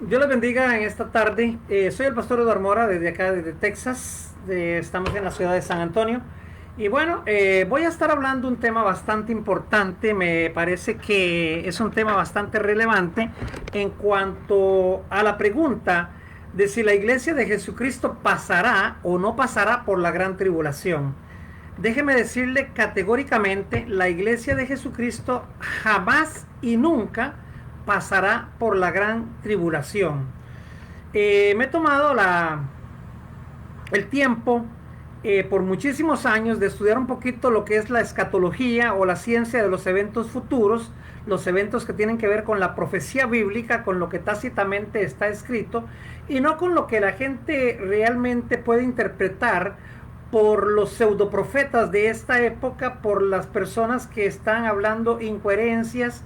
Dios les bendiga en esta tarde. Soy el pastor Eduardo Mora desde acá, desde Texas. Estamos en la ciudad de San Antonio. Y bueno, voy a estar hablando un tema bastante importante. Me parece que es un tema bastante relevante en cuanto a la pregunta de si la iglesia de Jesucristo pasará o no pasará por la gran tribulación. Déjeme decirle categóricamente, la iglesia de Jesucristo jamás y nunca pasará por la gran tribulación. Me he tomado el tiempo por muchísimos años de estudiar un poquito lo que es la escatología o la ciencia de los eventos futuros, los eventos que tienen que ver con la profecía bíblica, con lo que tácitamente está escrito y no con lo que la gente realmente puede interpretar por los pseudoprofetas de esta época, por las personas que están hablando incoherencias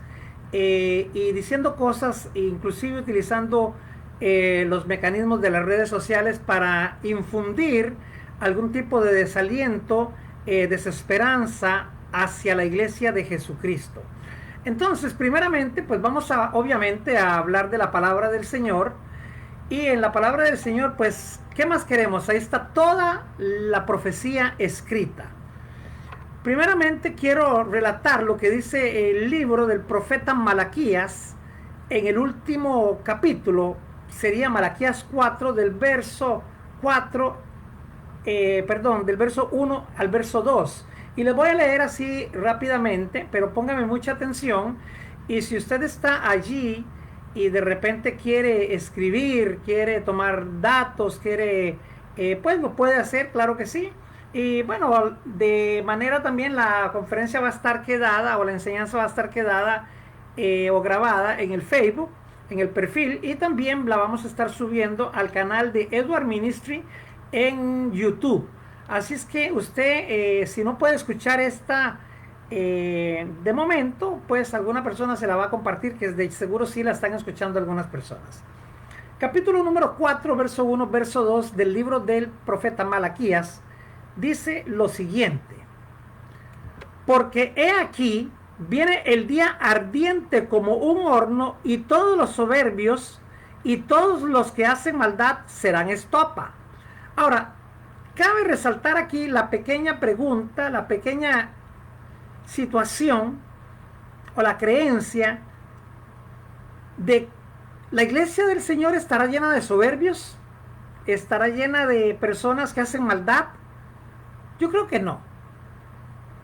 y diciendo cosas, inclusive utilizando los mecanismos de las redes sociales para infundir algún tipo de desaliento, desesperanza hacia la iglesia de Jesucristo. Entonces, primeramente, pues vamos a, obviamente, a hablar de la palabra del Señor. Y en la palabra del Señor, pues, ¿qué más queremos? Ahí está toda la profecía escrita. Primeramente quiero relatar lo que dice el libro del profeta Malaquías en el último capítulo, sería Malaquías 4 del verso 4, del verso 1 al verso 2. Y les voy a leer así rápidamente, pero póngame mucha atención. Y si usted está allí y de repente quiere escribir, quiere tomar datos, quiere, pues lo puede hacer, claro que sí. Y bueno, de manera también la conferencia va a estar quedada o la enseñanza va a estar quedada o grabada en el Facebook, en el perfil, y también la vamos a estar subiendo al canal de Edward Ministry en YouTube. Así es que usted, si no puede escuchar esta de momento, pues alguna persona se la va a compartir, que de seguro sí la están escuchando algunas personas. Capítulo número 4, verso 1, verso 2 del libro del profeta Malaquías dice lo siguiente: porque he aquí viene el día ardiente como un horno, y todos los soberbios y todos los que hacen maldad serán estopa. Ahora, cabe resaltar aquí la pequeña pregunta, la pequeña situación o la creencia de la iglesia del Señor estará llena de soberbios, estará llena de personas que hacen maldad. Yo creo que no.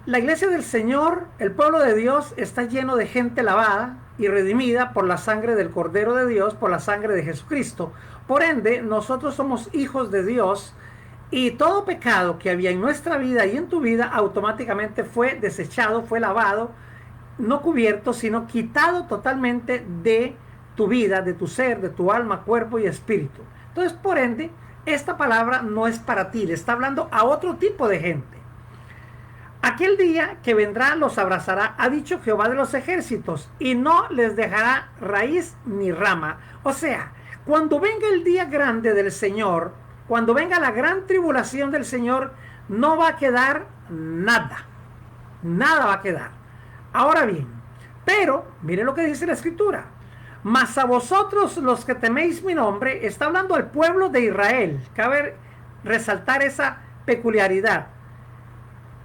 La iglesia del Señor, el pueblo de Dios, está lleno de gente lavada y redimida por la sangre del Cordero de Dios, por la sangre de Jesucristo. Por ende, nosotros somos hijos de Dios, y todo pecado que había en nuestra vida y en tu vida automáticamente fue desechado, fue lavado, no cubierto, sino quitado totalmente de tu vida, de tu ser, de tu alma, cuerpo y espíritu. Entonces, por ende, esta palabra no es para ti, le está hablando a otro tipo de gente. Aquel día que vendrá los abrazará, ha dicho Jehová de los ejércitos, y no les dejará raíz ni rama. O sea, cuando venga el día grande del Señor, cuando venga la gran tribulación del Señor, no va a quedar nada. Nada va a quedar. Ahora bien, pero miren lo que dice la Escritura: mas a vosotros los que teméis mi nombre, está hablando al pueblo de Israel. Cabe resaltar esa peculiaridad.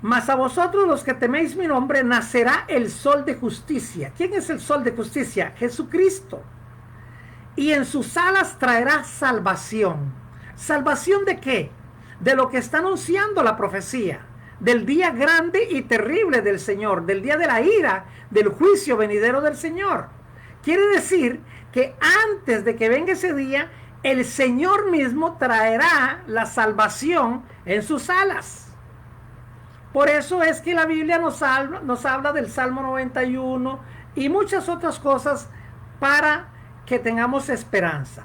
Mas a vosotros los que teméis mi nombre, nacerá el sol de justicia. ¿Quién es el sol de justicia? Jesucristo. Y en sus alas traerá salvación. ¿Salvación de qué? De lo que está anunciando la profecía, del día grande y terrible del Señor, del día de la ira, del juicio venidero del Señor. Quiere decir que antes de que venga ese día, el Señor mismo traerá la salvación en sus alas. Por eso es que la Biblia nos habla del Salmo 91 y muchas otras cosas para que tengamos esperanza.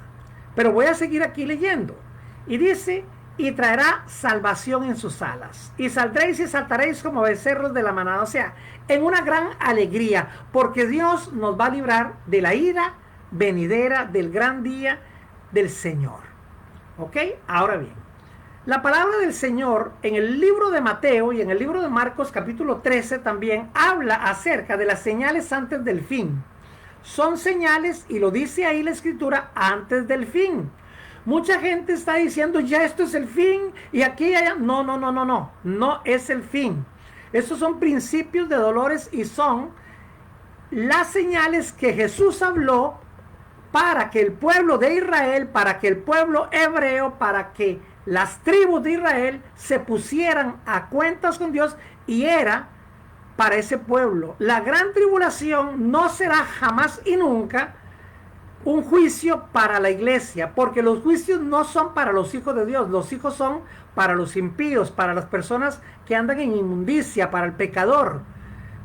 Pero voy a seguir aquí leyendo. Y dice: y traerá salvación en sus alas. Y saldréis y saltaréis como becerros de la manada. O sea, en una gran alegría, porque Dios nos va a librar de la ira venidera del gran día del Señor. ¿Ok? Ahora bien, la palabra del Señor en el libro de Mateo y en el libro de Marcos capítulo 13 también habla acerca de las señales antes del fin. son señales, y lo dice ahí la escritura, antes del fin. Mucha gente está diciendo, ya esto es el fin, y aquí y allá. No, no, no, no, no, no es el fin. Estos son principios de dolores y son las señales que Jesús habló para que el pueblo de Israel, para que el pueblo hebreo, para que las tribus de Israel se pusieran a cuentas con Dios, y era para ese pueblo. La gran tribulación no será jamás y nunca un juicio para la iglesia, porque los juicios no son para los hijos de Dios, los hijos son para los impíos, para las personas que andan en inmundicia, para el pecador.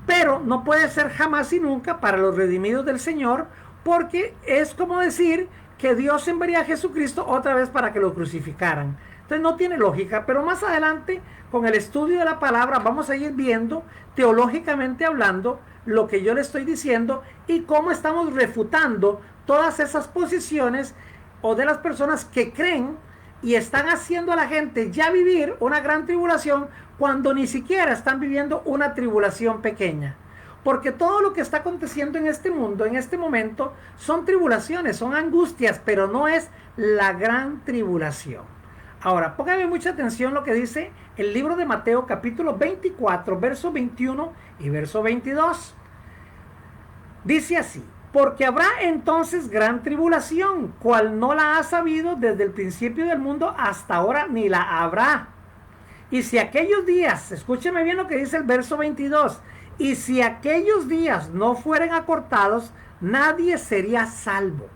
Pero no puede ser jamás y nunca para los redimidos del Señor, porque es como decir que Dios enviaría a Jesucristo otra vez para que lo crucificaran. Entonces no tiene lógica, pero más adelante con el estudio de la palabra vamos a ir viendo, teológicamente hablando, lo que yo le estoy diciendo y cómo estamos refutando todas esas posiciones o de las personas que creen y están haciendo a la gente ya vivir una gran tribulación cuando ni siquiera están viviendo una tribulación pequeña. Porque todo lo que está aconteciendo en este mundo, en este momento, son tribulaciones, son angustias, pero no es la gran tribulación. Ahora, póngame mucha atención lo que dice el libro de Mateo, capítulo 24, verso 21 y verso 22. Dice así: porque habrá entonces gran tribulación, cual no la ha sabido desde el principio del mundo hasta ahora, ni la habrá. Y si aquellos días, escúcheme bien lo que dice el verso 22, y si aquellos días no fueren acortados, nadie sería salvo.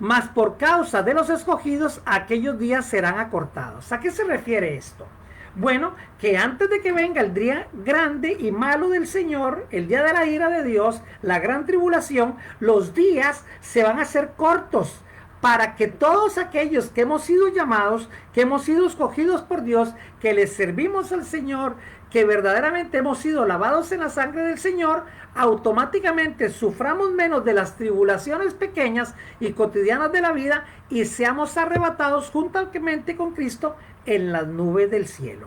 Mas por causa de los escogidos, aquellos días serán acortados. ¿A qué se refiere esto? Bueno, que antes de que venga el día grande y malo del Señor, el día de la ira de Dios, la gran tribulación, los días se van a hacer cortos para que todos aquellos que hemos sido llamados, que hemos sido escogidos por Dios, que les servimos al Señor, que verdaderamente hemos sido lavados en la sangre del Señor, automáticamente suframos menos de las tribulaciones pequeñas y cotidianas de la vida y seamos arrebatados juntamente con Cristo en las nubes del cielo.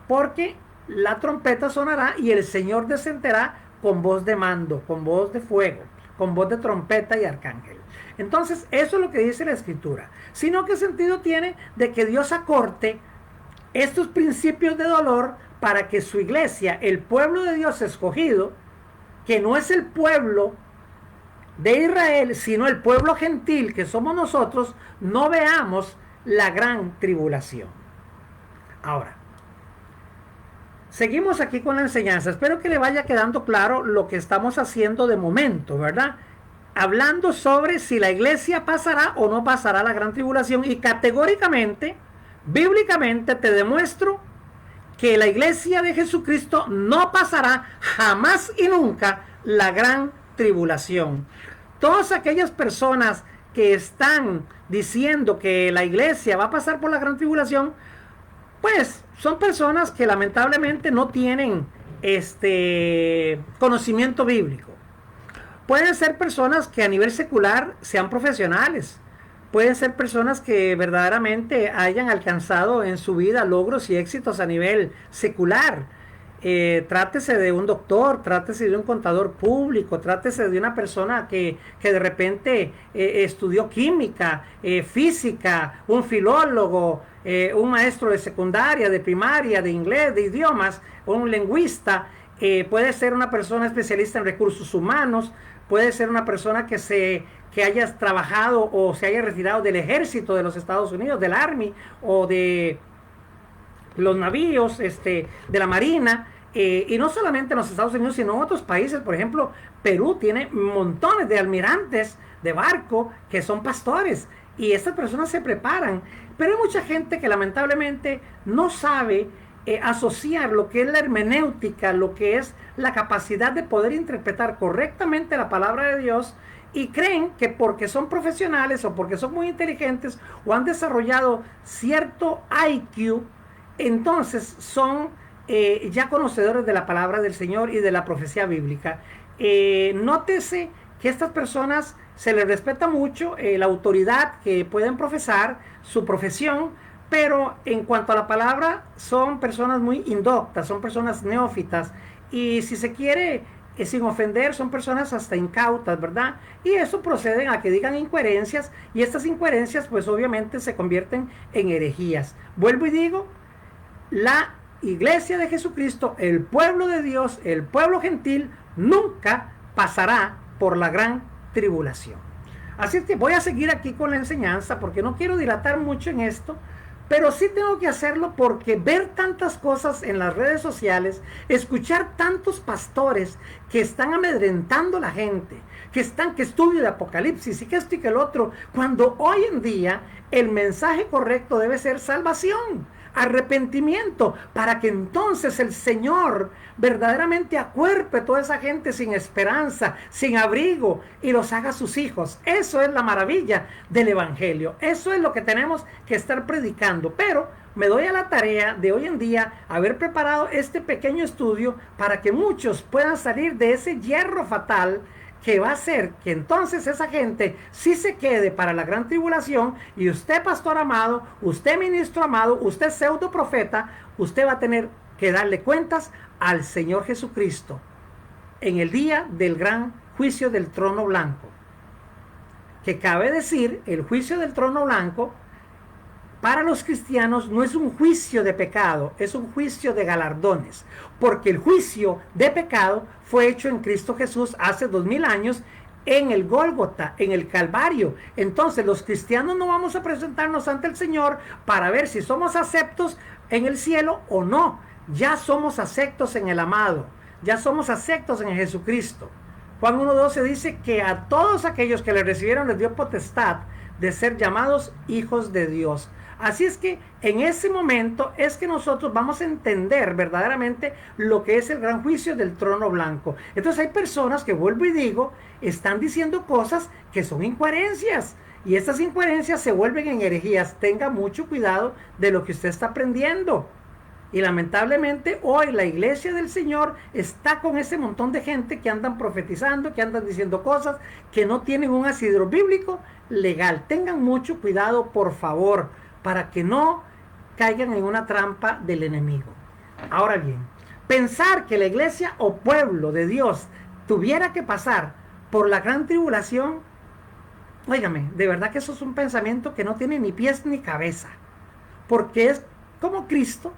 Porque la trompeta sonará y el Señor descenderá con voz de mando, con voz de fuego, con voz de trompeta y arcángel. Entonces, eso es lo que dice la Escritura. Sino, ¿qué sentido tiene de que Dios acorte estos principios de dolor para que su iglesia, el pueblo de Dios escogido, que no es el pueblo de Israel, sino el pueblo gentil que somos nosotros, no veamos la gran tribulación? Ahora, seguimos aquí con la enseñanza. Espero que le vaya quedando claro lo que estamos haciendo de momento, ¿verdad? Hablando sobre si la iglesia pasará o no pasará la gran tribulación, y categóricamente, bíblicamente te demuestro que la iglesia de Jesucristo no pasará jamás y nunca la gran tribulación. Todas aquellas personas que están diciendo que la iglesia va a pasar por la gran tribulación, pues son personas que lamentablemente no tienen conocimiento bíblico. Pueden ser personas que a nivel secular sean profesionales. Pueden ser personas que verdaderamente hayan alcanzado en su vida logros y éxitos a nivel secular. Trátese de un doctor, trátese de un contador público, trátese de una persona que de repente estudió química, física, un filólogo, un maestro de secundaria, de primaria, de inglés, de idiomas, un lingüista. Puede ser una persona especialista en recursos humanos, puede ser una persona que haya trabajado o se haya retirado del ejército de los Estados Unidos, del Army o de los navíos, de la Marina, y no solamente en los Estados Unidos, sino en otros países. Por ejemplo, Perú tiene montones de almirantes de barco que son pastores, y estas personas se preparan. Pero hay mucha gente que lamentablemente no sabe asociar lo que es la hermenéutica, lo que es la capacidad de poder interpretar correctamente la palabra de Dios, y creen que porque son profesionales o porque son muy inteligentes o han desarrollado cierto IQ, entonces son ya conocedores de la palabra del Señor y de la profecía bíblica. Nótese que estas personas se les respeta mucho la autoridad que pueden profesar, su profesión, pero en cuanto a la palabra son personas muy indoctas, son personas neófitas, y si se quiere sin ofender, son personas hasta incautas, ¿verdad? Y eso procede a que digan incoherencias, y estas incoherencias pues obviamente se convierten en herejías. Vuelvo y digo, la iglesia de Jesucristo, el pueblo de Dios, el pueblo gentil, nunca pasará por la gran tribulación. Así que voy a seguir aquí con la enseñanza porque no quiero dilatar mucho en esto, pero sí tengo que hacerlo porque ver tantas cosas en las redes sociales, escuchar tantos pastores que están amedrentando a la gente, que estudian el Apocalipsis y que esto y que el otro, cuando hoy en día el mensaje correcto debe ser salvación, arrepentimiento, para que entonces el Señor verdaderamente acuerpe toda esa gente sin esperanza, sin abrigo, y los haga sus hijos. Eso es la maravilla del Evangelio. Eso es lo que tenemos que estar predicando. Pero me doy a la tarea de hoy en día haber preparado este pequeño estudio para que muchos puedan salir de ese hierro fatal que va a hacer que entonces esa gente sí se quede para la gran tribulación, y usted, pastor amado, usted, ministro amado, usted, pseudo profeta, usted va a tener que darle cuentas al Señor Jesucristo en el día del gran juicio del trono blanco. Que cabe decir, el juicio del trono blanco para los cristianos no es un juicio de pecado, es un juicio de galardones, porque el juicio de pecado fue hecho en Cristo Jesús hace 2000 años en el Gólgota, en el Calvario. Entonces los cristianos no vamos a presentarnos ante el Señor para ver si somos aceptos en el cielo o no. Ya somos aceptos en el amado, ya somos aceptos en Jesucristo. Juan 1:12 dice que a todos aquellos que le recibieron les dio potestad de ser llamados hijos de Dios. Así es que en ese momento es que nosotros vamos a entender verdaderamente lo que es el gran juicio del trono blanco. Entonces hay personas que, vuelvo y digo, están diciendo cosas que son incoherencias, y estas incoherencias se vuelven en herejías. Tenga mucho cuidado de lo que usted está aprendiendo. Y lamentablemente hoy la iglesia del Señor está con ese montón de gente que andan profetizando, que andan diciendo cosas que no tienen un asidero bíblico legal. Tengan mucho cuidado, por favor, para que no caigan en una trampa del enemigo. Ahora bien, pensar que la iglesia o pueblo de Dios tuviera que pasar por la gran tribulación, óigame, de verdad que eso es un pensamiento que no tiene ni pies ni cabeza, porque es como Cristo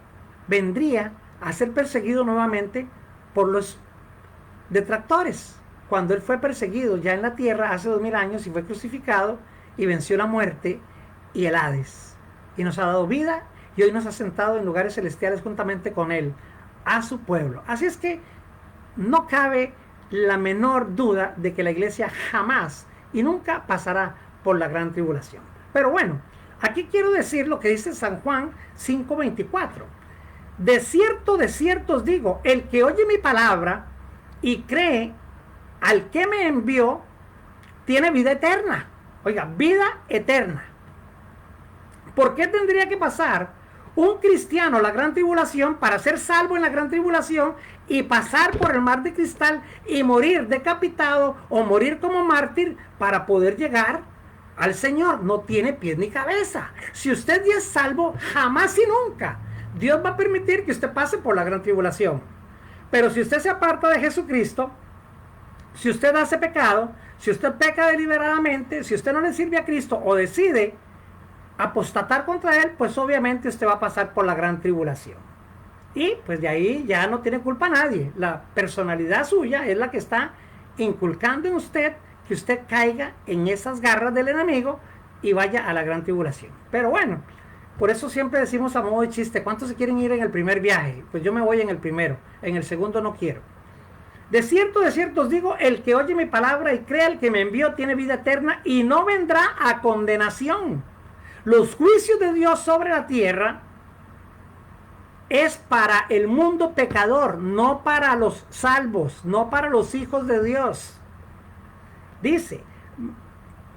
vendría a ser perseguido nuevamente por los detractores, cuando él fue perseguido ya en la tierra hace 2000 años y fue crucificado y venció la muerte y el Hades, y nos ha dado vida, y hoy nos ha sentado en lugares celestiales juntamente con él, a su pueblo. Así es que no cabe la menor duda de que la iglesia jamás y nunca pasará por la gran tribulación. Pero bueno, aquí quiero decir lo que dice San Juan 5:24. De cierto os digo, el que oye mi palabra y cree al que me envió, tiene vida eterna. Oiga, vida eterna. ¿Por qué tendría que pasar un cristiano la gran tribulación para ser salvo en la gran tribulación y pasar por el mar de cristal y morir decapitado o morir como mártir para poder llegar al Señor? No tiene pies ni cabeza. Si usted ya es salvo, jamás y nunca Dios va a permitir que usted pase por la gran tribulación. Pero si usted se aparta de Jesucristo, si usted hace pecado, si usted peca deliberadamente, si usted no le sirve a Cristo o decide apostatar contra él, pues obviamente usted va a pasar por la gran tribulación. Y pues de ahí ya no tiene culpa nadie. La personalidad suya es la que está inculcando en usted que usted caiga en esas garras del enemigo y vaya a la gran tribulación. Pero bueno, por eso siempre decimos a modo de chiste, ¿cuántos se quieren ir en el primer viaje? Pues yo me voy en el primero, en el segundo no quiero. De cierto os digo, el que oye mi palabra y cree al que me envió tiene vida eterna y no vendrá a condenación. Los juicios de Dios sobre la tierra es para el mundo pecador, no para los salvos, no para los hijos de Dios. Dice,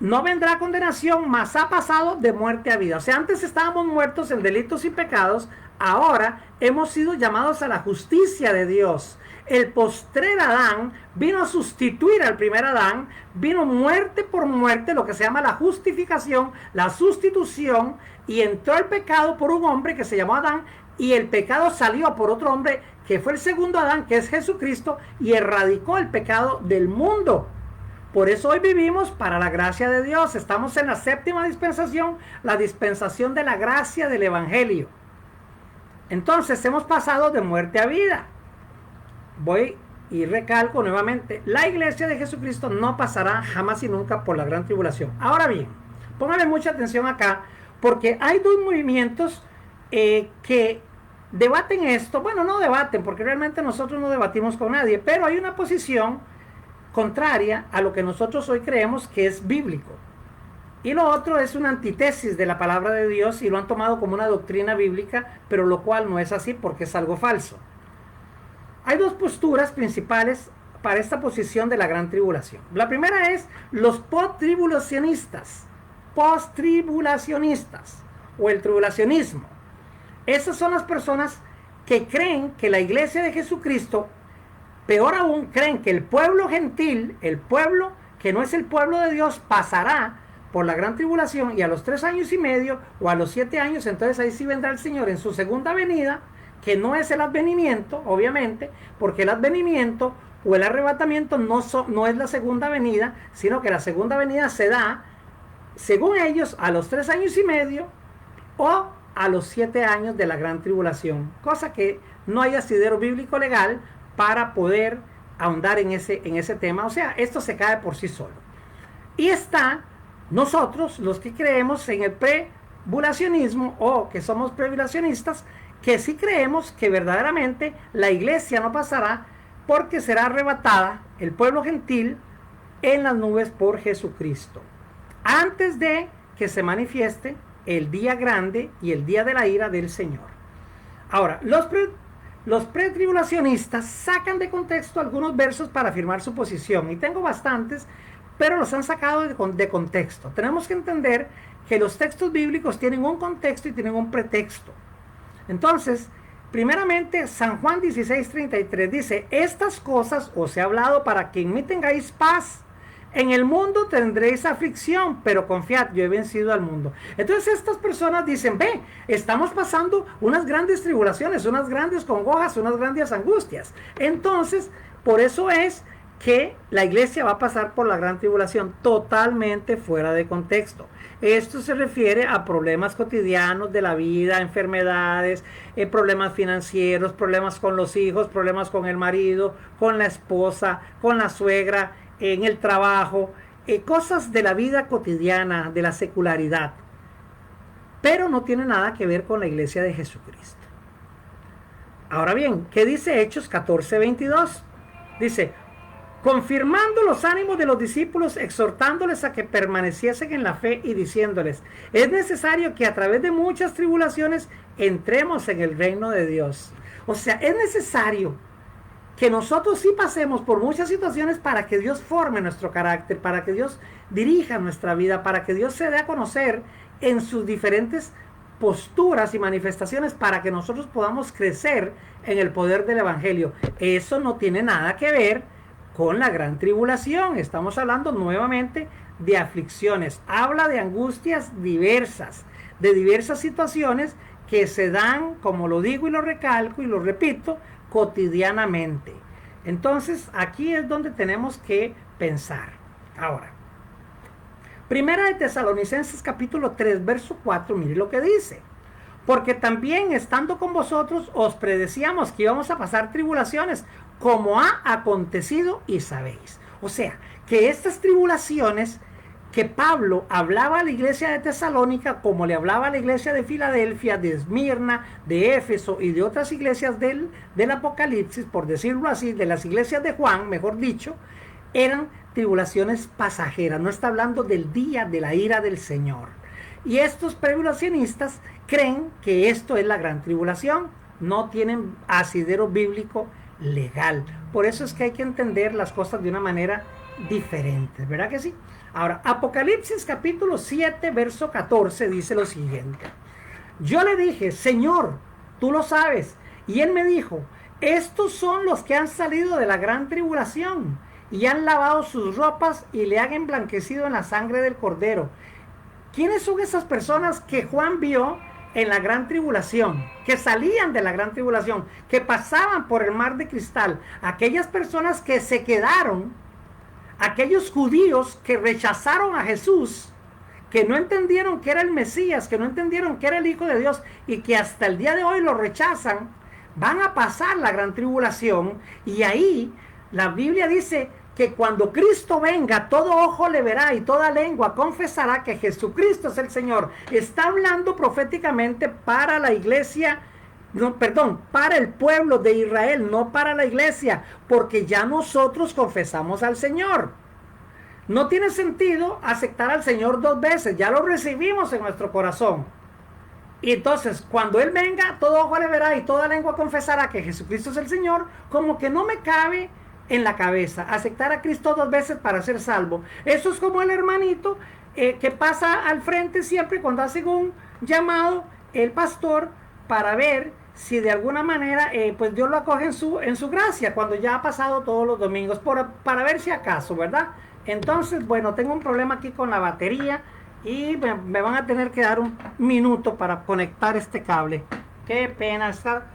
no vendrá condenación, mas ha pasado de muerte a vida. O sea, antes estábamos muertos en delitos y pecados, ahora hemos sido llamados a la justicia de Dios. El postrer Adán vino a sustituir al primer Adán, vino muerte por muerte, lo que se llama la justificación, la sustitución, y entró el pecado por un hombre que se llamó Adán, y el pecado salió por otro hombre que fue el segundo Adán, que es Jesucristo, y erradicó el pecado del mundo. Por eso hoy vivimos para la gracia de Dios. Estamos en la séptima dispensación, la dispensación de la gracia del Evangelio. Entonces hemos pasado de muerte a vida. Voy y recalco nuevamente, la iglesia de Jesucristo no pasará jamás y nunca por la gran tribulación. Ahora bien, póngale mucha atención acá, porque hay dos movimientos que debaten esto. Bueno, no debaten, porque realmente nosotros no debatimos con nadie, pero hay una posición contraria a lo que nosotros hoy creemos que es bíblico. Y lo otro es una antítesis de la palabra de Dios y lo han tomado como una doctrina bíblica, pero lo cual no es así porque es algo falso. Hay dos posturas principales para esta posición de la gran tribulación. La primera es los post-tribulacionistas o el tribulacionismo. Esas son las personas que creen que la iglesia de Jesucristo, peor aún, creen que el pueblo gentil, el pueblo que no es el pueblo de Dios, pasará por la gran tribulación y a los 3 años y medio o a los 7 años, entonces ahí sí vendrá el Señor en su segunda venida, que no es el advenimiento, obviamente, porque el advenimiento o el arrebatamiento no es la segunda venida, sino que la segunda venida se da, según ellos, a los 3 años y medio o a los 7 años de la gran tribulación, cosa que no hay asidero bíblico legal para poder ahondar en ese tema. O sea, esto se cae por sí solo. Y está nosotros, los que creemos en el pre-tribulacionismo o que somos tribulacionistas, que sí creemos que verdaderamente la iglesia no pasará porque será arrebatada el pueblo gentil en las nubes por Jesucristo, antes de que se manifieste el día grande y el día de la ira del Señor. Ahora, los pretribulacionistas sacan de contexto algunos versos para afirmar su posición, y tengo bastantes, pero los han sacado de contexto. Tenemos que entender que los textos bíblicos tienen un contexto y tienen un pretexto. Entonces, primeramente, San Juan 16:33 dice, estas cosas os he hablado para que en mí tengáis paz. En el mundo tendréis aflicción, pero confiad, yo he vencido al mundo. Entonces estas personas dicen, ve, estamos pasando unas grandes tribulaciones, unas grandes congojas, unas grandes angustias. Entonces, por eso es que la iglesia va a pasar por la gran tribulación, totalmente fuera de contexto. Esto se refiere a problemas cotidianos de la vida, enfermedades, problemas financieros, problemas con los hijos, problemas con el marido, con la esposa, con la suegra, en el trabajo, cosas de la vida cotidiana, de la secularidad. Pero no tiene nada que ver con la iglesia de Jesucristo. Ahora bien, ¿qué dice Hechos 14:22? Dice, confirmando los ánimos de los discípulos, exhortándoles a que permaneciesen en la fe y diciéndoles, es necesario que a través de muchas tribulaciones entremos en el reino de Dios. O sea, es necesario que nosotros sí pasemos por muchas situaciones para que Dios forme nuestro carácter, para que Dios dirija nuestra vida, para que Dios se dé a conocer en sus diferentes posturas y manifestaciones, para que nosotros podamos crecer en el poder del Evangelio. Eso no tiene nada que ver con la gran tribulación. Estamos hablando nuevamente de aflicciones. Habla de angustias diversas, de diversas situaciones que se dan, como lo digo y lo recalco y lo repito, cotidianamente. Entonces aquí es donde tenemos que pensar. Ahora, Primera de Tesalonicenses capítulo 3 verso 4, mire lo que dice, porque también estando con vosotros os predecíamos que íbamos a pasar tribulaciones, como ha acontecido y sabéis. O sea, que estas tribulaciones que Pablo hablaba a la iglesia de Tesalónica, como le hablaba a la iglesia de Filadelfia, de Esmirna, de Éfeso y de otras iglesias del Apocalipsis, por decirlo así, de las iglesias de Juan, mejor dicho, eran tribulaciones pasajeras. No está hablando del día de la ira del Señor. Y estos tribulacionistas creen que esto es la gran tribulación. No tienen asidero bíblico legal. Por eso es que hay que entender las cosas de una manera diferente, ¿verdad que sí? Ahora, Apocalipsis capítulo 7, verso 14 dice lo siguiente. Yo le dije, Señor, tú lo sabes. Y él me dijo, estos son los que han salido de la gran tribulación y han lavado sus ropas y le han emblanquecido en la sangre del Cordero. ¿Quiénes son esas personas que Juan vio en la gran tribulación, que salían de la gran tribulación, que pasaban por el mar de cristal, aquellas personas que se quedaron, aquellos judíos que rechazaron a Jesús, que no entendieron que era el Mesías, que no entendieron que era el Hijo de Dios y que hasta el día de hoy lo rechazan, van a pasar la gran tribulación. Y ahí la Biblia dice que cuando Cristo venga, todo ojo le verá y toda lengua confesará que Jesucristo es el Señor. Está hablando proféticamente para la iglesia, no, perdón, para el pueblo de Israel, no para la iglesia, porque ya nosotros confesamos al Señor. No tiene sentido aceptar al Señor dos veces, ya lo recibimos en nuestro corazón. Y entonces, cuando Él venga, todo ojo le verá y toda lengua confesará que Jesucristo es el Señor. Como que no me cabe en la cabeza aceptar a Cristo dos veces para ser salvo. Eso es como el hermanito que pasa al frente siempre cuando hacen un llamado, el pastor, para ver si de alguna manera pues Dios lo acoge en su gracia, cuando ya ha pasado todos los domingos, para ver si acaso, ¿verdad? Entonces, bueno, tengo un problema aquí con la batería y me van a tener que dar un minuto para conectar este cable. Qué pena estar.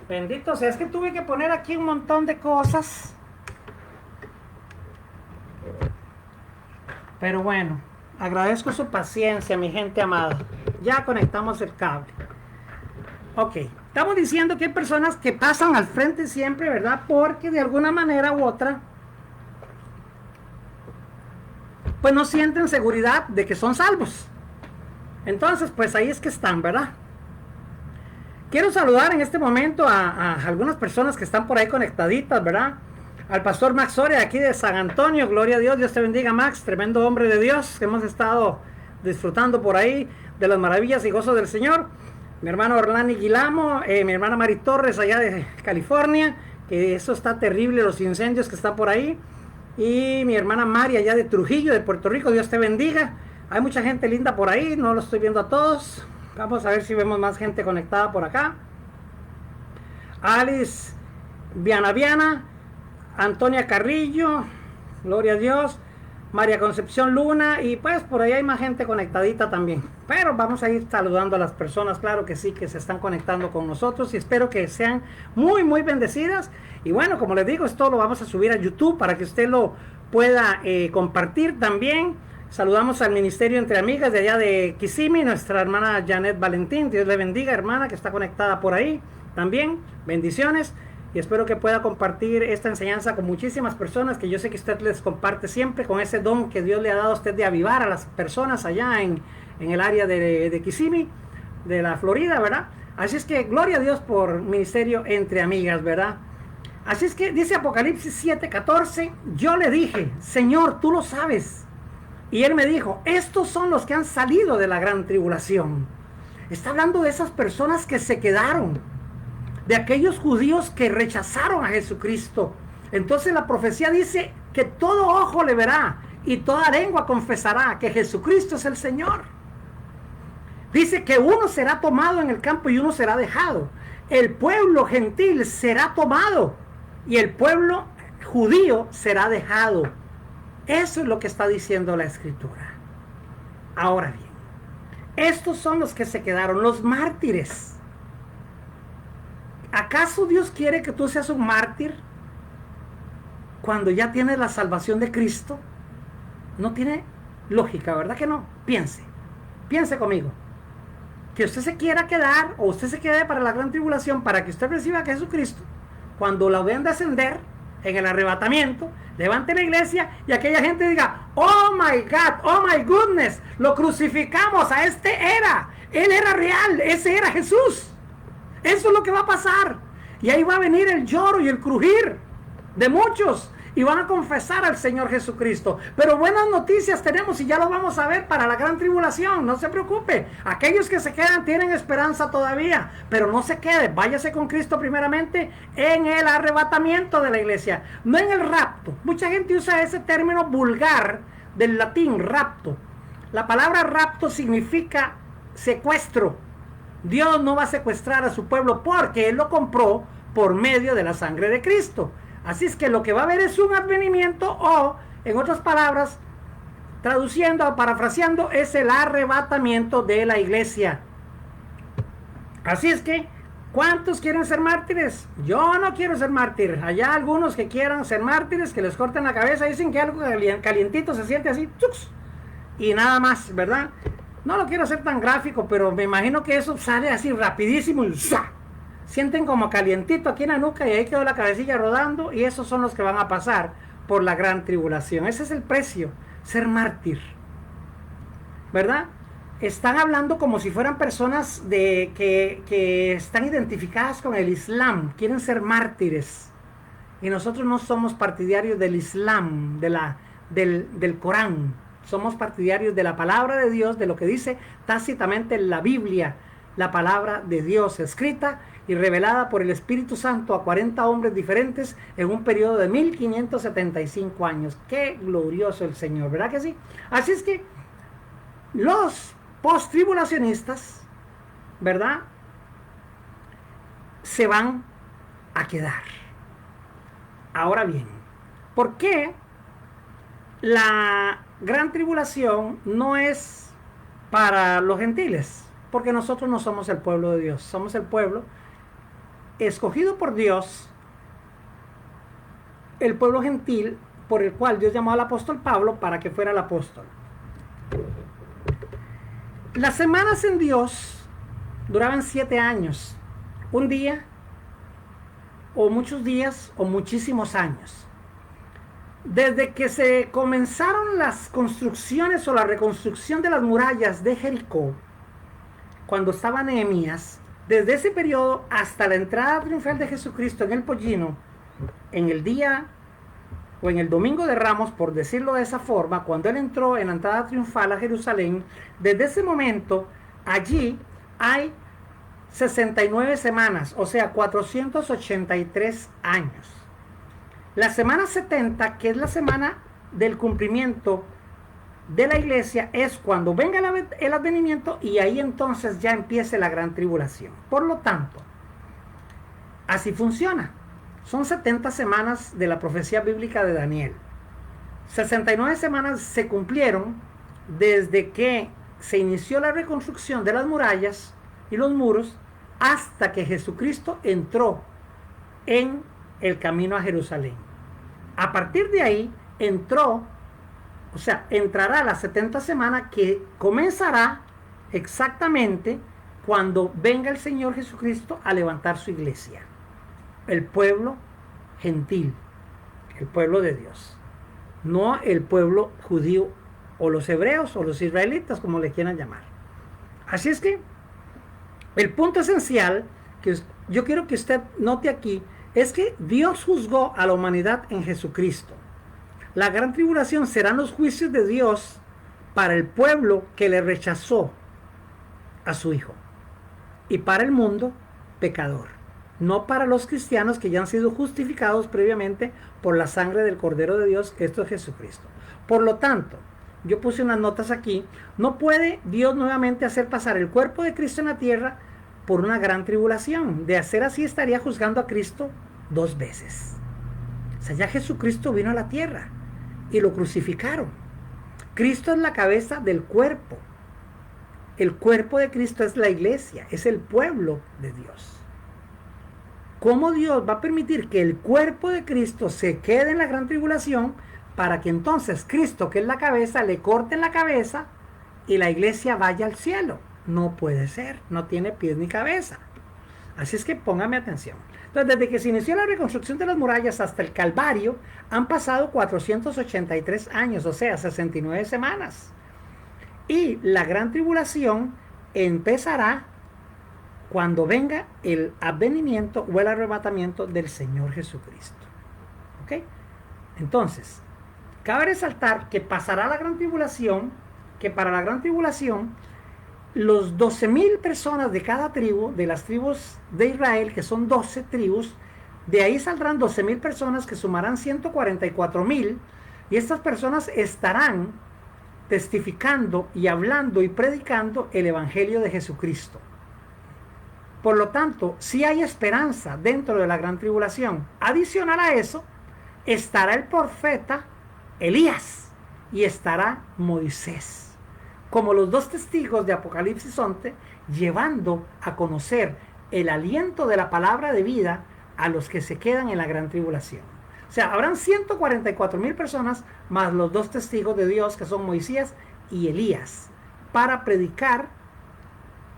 Bendito sea, es que tuve que poner aquí un montón de cosas. Pero bueno, agradezco su paciencia, mi gente amada. Ya conectamos el cable. Ok, estamos diciendo que hay personas que pasan al frente siempre, ¿verdad? Porque de alguna manera u otra, pues no sienten seguridad de que son salvos. Entonces, pues ahí es que están, ¿verdad? Quiero saludar en este momento a algunas personas que están por ahí conectaditas, ¿verdad? Al pastor Max Soria, aquí de San Antonio. Gloria a Dios, Dios te bendiga, Max, tremendo hombre de Dios, que hemos estado disfrutando por ahí de las maravillas y gozos del Señor. Mi hermano Orlando Guilamo, mi hermana Mari Torres allá de California, que eso está terrible, los incendios que están por ahí. Y mi hermana Mari allá de Trujillo, de Puerto Rico, Dios te bendiga. Hay mucha gente linda por ahí, no lo estoy viendo a todos. Vamos a ver si vemos más gente conectada por acá. Alice Viana, Antonia Carrillo, gloria a Dios. María Concepción Luna, y pues por ahí hay más gente conectadita también. Pero vamos a ir saludando a las personas, claro que sí, que se están conectando con nosotros, y espero que sean muy muy bendecidas. Y bueno, como les digo, esto lo vamos a subir a YouTube para que usted lo pueda compartir también. Saludamos al Ministerio Entre Amigas de allá de Kissimmee, nuestra hermana Janet Valentín, Dios le bendiga, hermana, que está conectada por ahí también. Bendiciones. Y espero que pueda compartir esta enseñanza con muchísimas personas, que yo sé que usted les comparte siempre, con ese don que Dios le ha dado a usted de avivar a las personas allá en el área de Kissimmee, de la Florida, ¿verdad? Así es que gloria a Dios por Ministerio Entre Amigas, ¿verdad? Así es que dice Apocalipsis 7:14, yo le dije, Señor, tú lo sabes. Y Él me dijo, estos son los que han salido de la gran tribulación. Está hablando de esas personas que se quedaron, de aquellos judíos que rechazaron a Jesucristo. Entonces la profecía dice que todo ojo le verá y toda lengua confesará que Jesucristo es el Señor. Dice que uno será tomado en el campo y uno será dejado. El pueblo gentil será tomado y el pueblo judío será dejado. Eso es lo que está diciendo la Escritura. Ahora bien, estos son los que se quedaron, los mártires. ¿Acaso Dios quiere que tú seas un mártir cuando ya tienes la salvación de Cristo? No tiene lógica, ¿verdad que no? Piense conmigo. Que usted se quiera quedar, o usted se quede para la gran tribulación, para que usted reciba a Jesucristo, cuando lo vean descender en el arrebatamiento, levante la iglesia y aquella gente diga, oh my God, oh my goodness, lo crucificamos, a este era, él era real, ese era Jesús. Eso es lo que va a pasar. Y ahí va a venir el lloro y el crujir de muchos, y van a confesar al Señor Jesucristo. Pero buenas noticias tenemos, y ya lo vamos a ver para la gran tribulación. No se preocupe, aquellos que se quedan tienen esperanza todavía. Pero no se quede, váyase con Cristo primeramente en el arrebatamiento de la iglesia, no en el rapto. Mucha gente usa ese término vulgar del latín, rapto. La palabra rapto significa secuestro. Dios no va a secuestrar a su pueblo porque Él lo compró por medio de la sangre de Cristo. Así es que lo que va a haber es un advenimiento, o, en otras palabras, traduciendo o parafraseando, es el arrebatamiento de la iglesia. Así es que, ¿cuántos quieren ser mártires? Yo no quiero ser mártir. Allá algunos que quieran ser mártires, que les corten la cabeza, dicen que algo calientito se siente así, ¡tucs! Y nada más, ¿verdad? No lo quiero hacer tan gráfico, pero me imagino que eso sale así rapidísimo y ¡zah! Sienten como calientito aquí en la nuca y ahí quedó la cabecilla rodando, y esos son los que van a pasar por la gran tribulación. Ese es el precio, ser mártir, ¿verdad? Están hablando como si fueran personas que están identificadas con el Islam, quieren ser mártires, y nosotros no somos partidarios del Islam, del Corán. Somos partidarios de la palabra de Dios, de lo que dice tácitamente en la Biblia, la palabra de Dios escrita y revelada por el Espíritu Santo a 40 hombres diferentes en un periodo de 1575 años. ¡Qué glorioso el Señor! ¿Verdad que sí? Así es que los post-tribulacionistas, ¿verdad?, se van a quedar. Ahora bien, ¿por qué la gran tribulación no es para los gentiles? Porque nosotros no somos el pueblo de Dios, somos el pueblo escogido por Dios, el pueblo gentil por el cual Dios llamó al apóstol Pablo para que fuera el apóstol. Las semanas en Dios duraban 7 años, un día, o muchos días, o muchísimos años. Desde que se comenzaron las construcciones o la reconstrucción de las murallas de Jericó, cuando estaba Nehemías, desde ese periodo hasta la entrada triunfal de Jesucristo en el pollino, en el día o en el domingo de Ramos, por decirlo de esa forma, cuando él entró en la entrada triunfal a Jerusalén, desde ese momento allí hay 69 semanas, o sea, 483 años. La semana 70, que es la semana del cumplimiento de la iglesia, es cuando venga el advenimiento, y ahí entonces ya empiece la gran tribulación. Por lo tanto, así funciona. Son 70 semanas de la profecía bíblica de Daniel. 69 semanas se cumplieron desde que se inició la reconstrucción de las murallas y los muros hasta que Jesucristo entró en el camino a Jerusalén. A partir de ahí entrará la 70 semana, que comenzará exactamente cuando venga el Señor Jesucristo a levantar su iglesia, el pueblo gentil, el pueblo de Dios, no el pueblo judío o los hebreos o los israelitas, como le quieran llamar. Así es que el punto esencial que yo quiero que usted note aquí es que Dios juzgó a la humanidad en Jesucristo. La gran tribulación serán los juicios de Dios para el pueblo que le rechazó a su Hijo, y para el mundo pecador, no para los cristianos que ya han sido justificados previamente por la sangre del Cordero de Dios, que esto es Jesucristo. Por lo tanto, yo puse unas notas aquí: no puede Dios nuevamente hacer pasar el cuerpo de Cristo en la tierra por una gran tribulación. De hacer así, estaría juzgando a Cristo 2 veces. O sea, ya Jesucristo vino a la tierra y lo crucificaron. Cristo es la cabeza del cuerpo. El cuerpo de Cristo es la iglesia, es el pueblo de Dios. ¿Cómo Dios va a permitir que el cuerpo de Cristo se quede en la gran tribulación para que entonces Cristo, que es la cabeza, le corten la cabeza y la iglesia vaya al cielo? No puede ser, no tiene pies ni cabeza. Así es que póngame atención. Entonces, desde que se inició la reconstrucción de las murallas hasta el Calvario, han pasado 483 años, o sea, 69 semanas. Y la gran tribulación empezará cuando venga el advenimiento o el arrebatamiento del Señor Jesucristo. ¿Ok? Entonces, cabe resaltar que pasará la gran tribulación, que para la gran tribulación, los 12,000 personas de cada tribu, de las tribus de Israel, que son 12 tribus, de ahí saldrán 12,000 personas que sumarán 144,000, y estas personas estarán testificando y hablando y predicando el Evangelio de Jesucristo. Por lo tanto, sí hay esperanza dentro de la gran tribulación. Adicional a eso, estará el profeta Elías, y estará Moisés, como los dos testigos de Apocalipsis 11, llevando a conocer el aliento de la palabra de vida a los que se quedan en la gran tribulación. O sea, habrán 144,000 personas más los dos testigos de Dios que son Moisés y Elías para predicar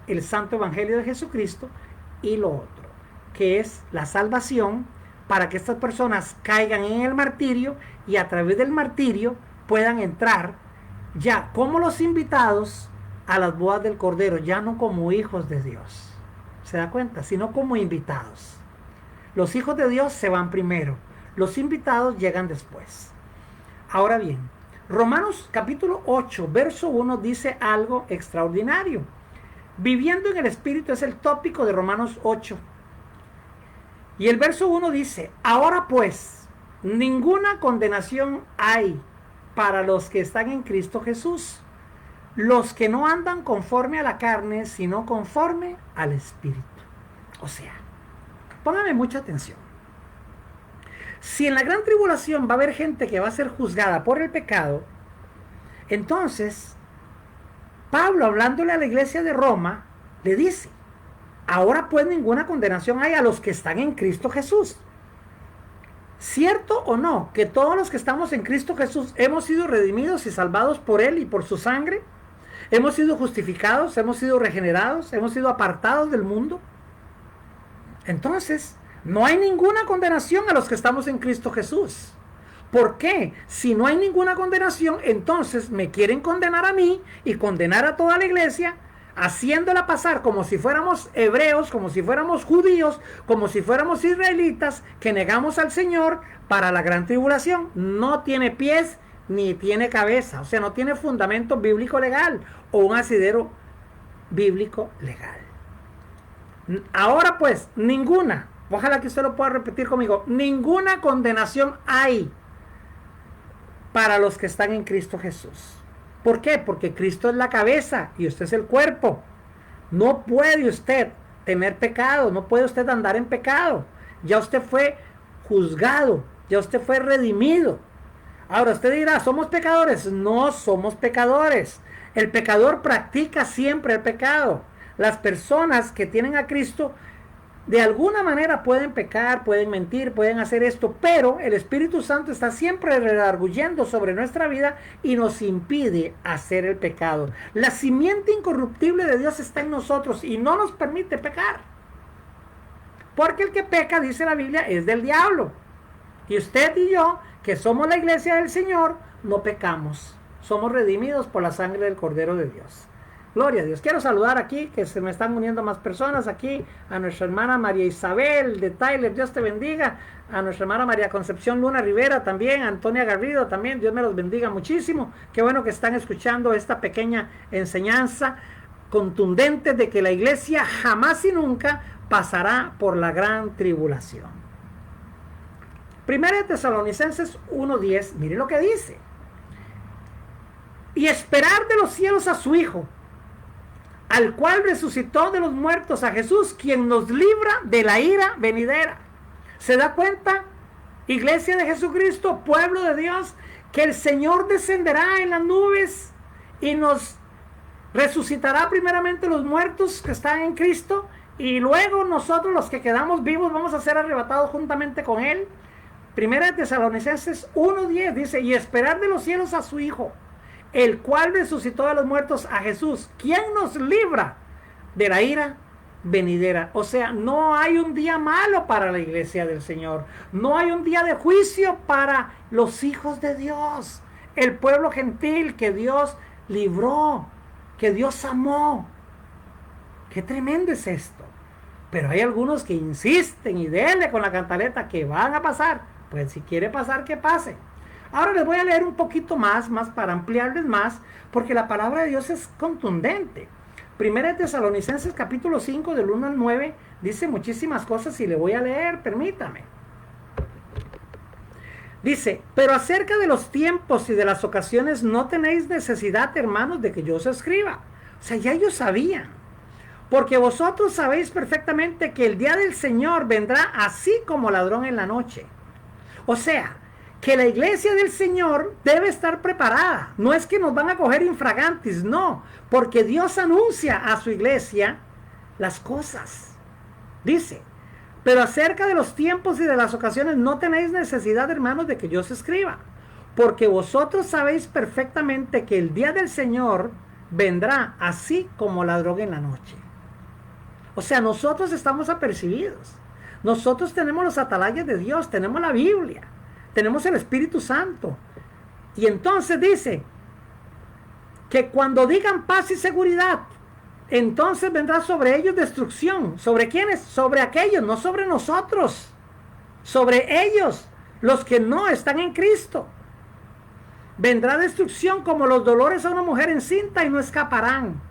el santo evangelio de Jesucristo y lo otro, que es la salvación para que estas personas caigan en el martirio y a través del martirio puedan entrar ya como los invitados a las bodas del Cordero, ya no como hijos de Dios. ¿Se da cuenta? Sino como invitados. Los hijos de Dios se van primero, los invitados llegan después. Ahora bien, Romanos capítulo 8, verso 1 dice algo extraordinario. Viviendo en el Espíritu es el tópico de Romanos 8. Y el verso 1 dice, ahora pues, ninguna condenación hay para los que están en Cristo Jesús, los que no andan conforme a la carne, sino conforme al Espíritu. O sea, póngame mucha atención. Si en la gran tribulación va a haber gente que va a ser juzgada por el pecado, entonces Pablo, hablándole a la iglesia de Roma, le dice, ahora pues ninguna condenación hay a los que están en Cristo Jesús. ¿Cierto o no que todos los que estamos en Cristo Jesús hemos sido redimidos y salvados por Él y por su sangre? Hemos sido justificados, hemos sido regenerados, hemos sido apartados del mundo. Entonces, no hay ninguna condenación a los que estamos en Cristo Jesús. ¿Por qué? Si no hay ninguna condenación, entonces me quieren condenar a mí y condenar a toda la iglesia, haciéndola pasar como si fuéramos hebreos, como si fuéramos judíos, como si fuéramos israelitas, que negamos al Señor para la gran tribulación. No tiene pies ni tiene cabeza, o sea, no tiene fundamento bíblico legal o un asidero bíblico legal. Ahora pues, ninguna, ojalá que usted lo pueda repetir conmigo, ninguna condenación hay para los que están en Cristo Jesús. ¿Por qué? Porque Cristo es la cabeza y usted es el cuerpo. No puede usted tener pecado, no puede usted andar en pecado. Ya usted fue juzgado, ya usted fue redimido. Ahora usted dirá, ¿somos pecadores? No somos pecadores. El pecador practica siempre el pecado. Las personas que tienen a Cristo de alguna manera pueden pecar, pueden mentir, pueden hacer esto, pero el Espíritu Santo está siempre redarguyendo sobre nuestra vida y nos impide hacer el pecado. La simiente incorruptible de Dios está en nosotros y no nos permite pecar. Porque el que peca, dice la Biblia, es del diablo. Y usted y yo, que somos la iglesia del Señor, no pecamos. Somos redimidos por la sangre del Cordero de Dios. Gloria a Dios. Quiero saludar aquí, que se me están uniendo más personas aquí, a nuestra hermana María Isabel de Tyler, Dios te bendiga, a nuestra hermana María Concepción Luna Rivera también, a Antonia Garrido también, Dios me los bendiga muchísimo. Qué bueno que están escuchando esta pequeña enseñanza contundente de que la iglesia jamás y nunca pasará por la gran tribulación. Primera de Tesalonicenses 1:10, mire lo que dice. Y esperar de los cielos a su Hijo, al cual resucitó de los muertos, a Jesús, quien nos libra de la ira venidera. ¿Se da cuenta, iglesia de Jesucristo, pueblo de Dios, que el Señor descenderá en las nubes y nos resucitará primeramente los muertos que están en Cristo, y luego nosotros los que quedamos vivos vamos a ser arrebatados juntamente con Él? Primera de Tesalonicenses 1:10 dice, y esperar de los cielos a su Hijo, el cual resucitó de los muertos, a Jesús, quien nos libra de la ira venidera. O sea, no hay un día malo para la iglesia del Señor. No hay un día de juicio para los hijos de Dios. El pueblo gentil que Dios libró, que Dios amó. Qué tremendo es esto. Pero hay algunos que insisten y denle con la cantaleta que van a pasar. Pues si quiere pasar, que pase. Ahora les voy a leer un poquito más para ampliarles más, porque la palabra de Dios es contundente. Primera de Tesalonicenses capítulo 5 del 1 al 9 dice muchísimas cosas y le voy a leer, permítame. Dice, pero acerca de los tiempos y de las ocasiones no tenéis necesidad, hermanos, de que yo os escriba. O sea, ya ellos sabían. Porque vosotros sabéis perfectamente que el día del Señor vendrá así como ladrón en la noche. O sea, que la iglesia del Señor debe estar preparada. No es que nos van a coger infragantis, no, porque Dios anuncia a su iglesia las cosas. Dice, pero acerca de los tiempos y de las ocasiones no tenéis necesidad, hermanos, de que yo os escriba, porque vosotros sabéis perfectamente que el día del Señor vendrá así como ladrón en la noche. O sea, nosotros estamos apercibidos. Nosotros tenemos los atalayas de Dios, tenemos la Biblia, tenemos el Espíritu Santo. Y entonces dice que cuando digan paz y seguridad, entonces vendrá sobre ellos destrucción. ¿Sobre quiénes? Sobre aquellos, no sobre nosotros. Sobre ellos, los que no están en Cristo. Vendrá destrucción como los dolores a una mujer encinta y no escaparán.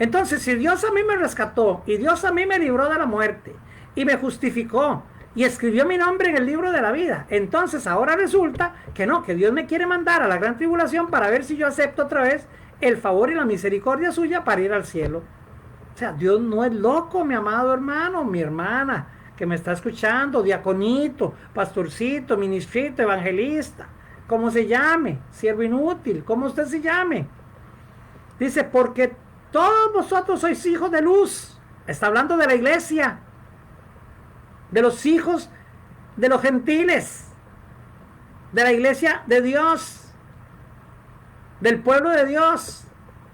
Entonces, si Dios a mí me rescató y Dios a mí me libró de la muerte y me justificó y escribió mi nombre en el libro de la vida, entonces ahora resulta que no, que Dios me quiere mandar a la gran tribulación para ver si yo acepto otra vez el favor y la misericordia suya para ir al cielo. O sea, Dios no es loco, mi amado hermano, mi hermana que me está escuchando, diaconito, pastorcito, ministrito, evangelista, como se llame, siervo inútil, como usted se llame. Dice, porque todos vosotros sois hijos de luz. Está hablando de la iglesia, de los hijos de los gentiles, de la iglesia de Dios, del pueblo de Dios,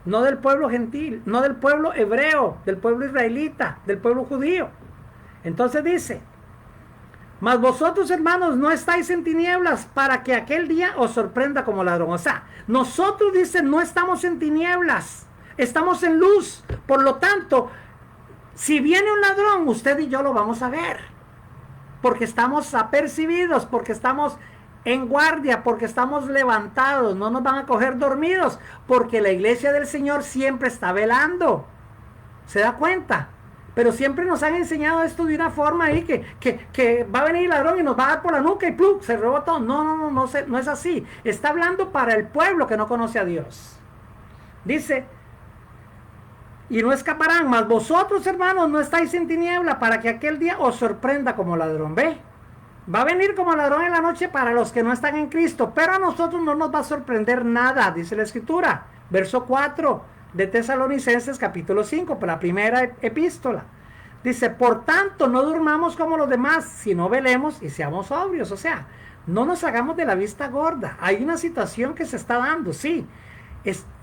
no del pueblo gentil, no del pueblo hebreo, del pueblo israelita, del pueblo judío. Entonces dice, mas vosotros, hermanos, no estáis en tinieblas para que aquel día os sorprenda como ladrón. O sea, nosotros, dice, no estamos en tinieblas, estamos en luz. Por lo tanto, si viene un ladrón, usted y yo lo vamos a ver, porque estamos apercibidos, porque estamos en guardia, porque estamos levantados, no nos van a coger dormidos, porque la iglesia del Señor siempre está velando. ¿Se da cuenta? Pero siempre nos han enseñado esto de una forma ahí que va a venir el ladrón y nos va a dar por la nuca y ¡plum! Se robó todo. No es así. Está hablando para el pueblo que no conoce a Dios. Dice, y no escaparán, mas vosotros, hermanos, no estáis en tiniebla para que aquel día os sorprenda como ladrón. ¿Ve? Va a venir como ladrón en la noche para los que no están en Cristo, pero a nosotros no nos va a sorprender nada, dice la Escritura. Verso 4 de Tesalonicenses capítulo 5, la primera epístola. Dice, por tanto, no durmamos como los demás, sino velemos y seamos sobrios. O sea, no nos hagamos de la vista gorda. Hay una situación que se está dando, sí.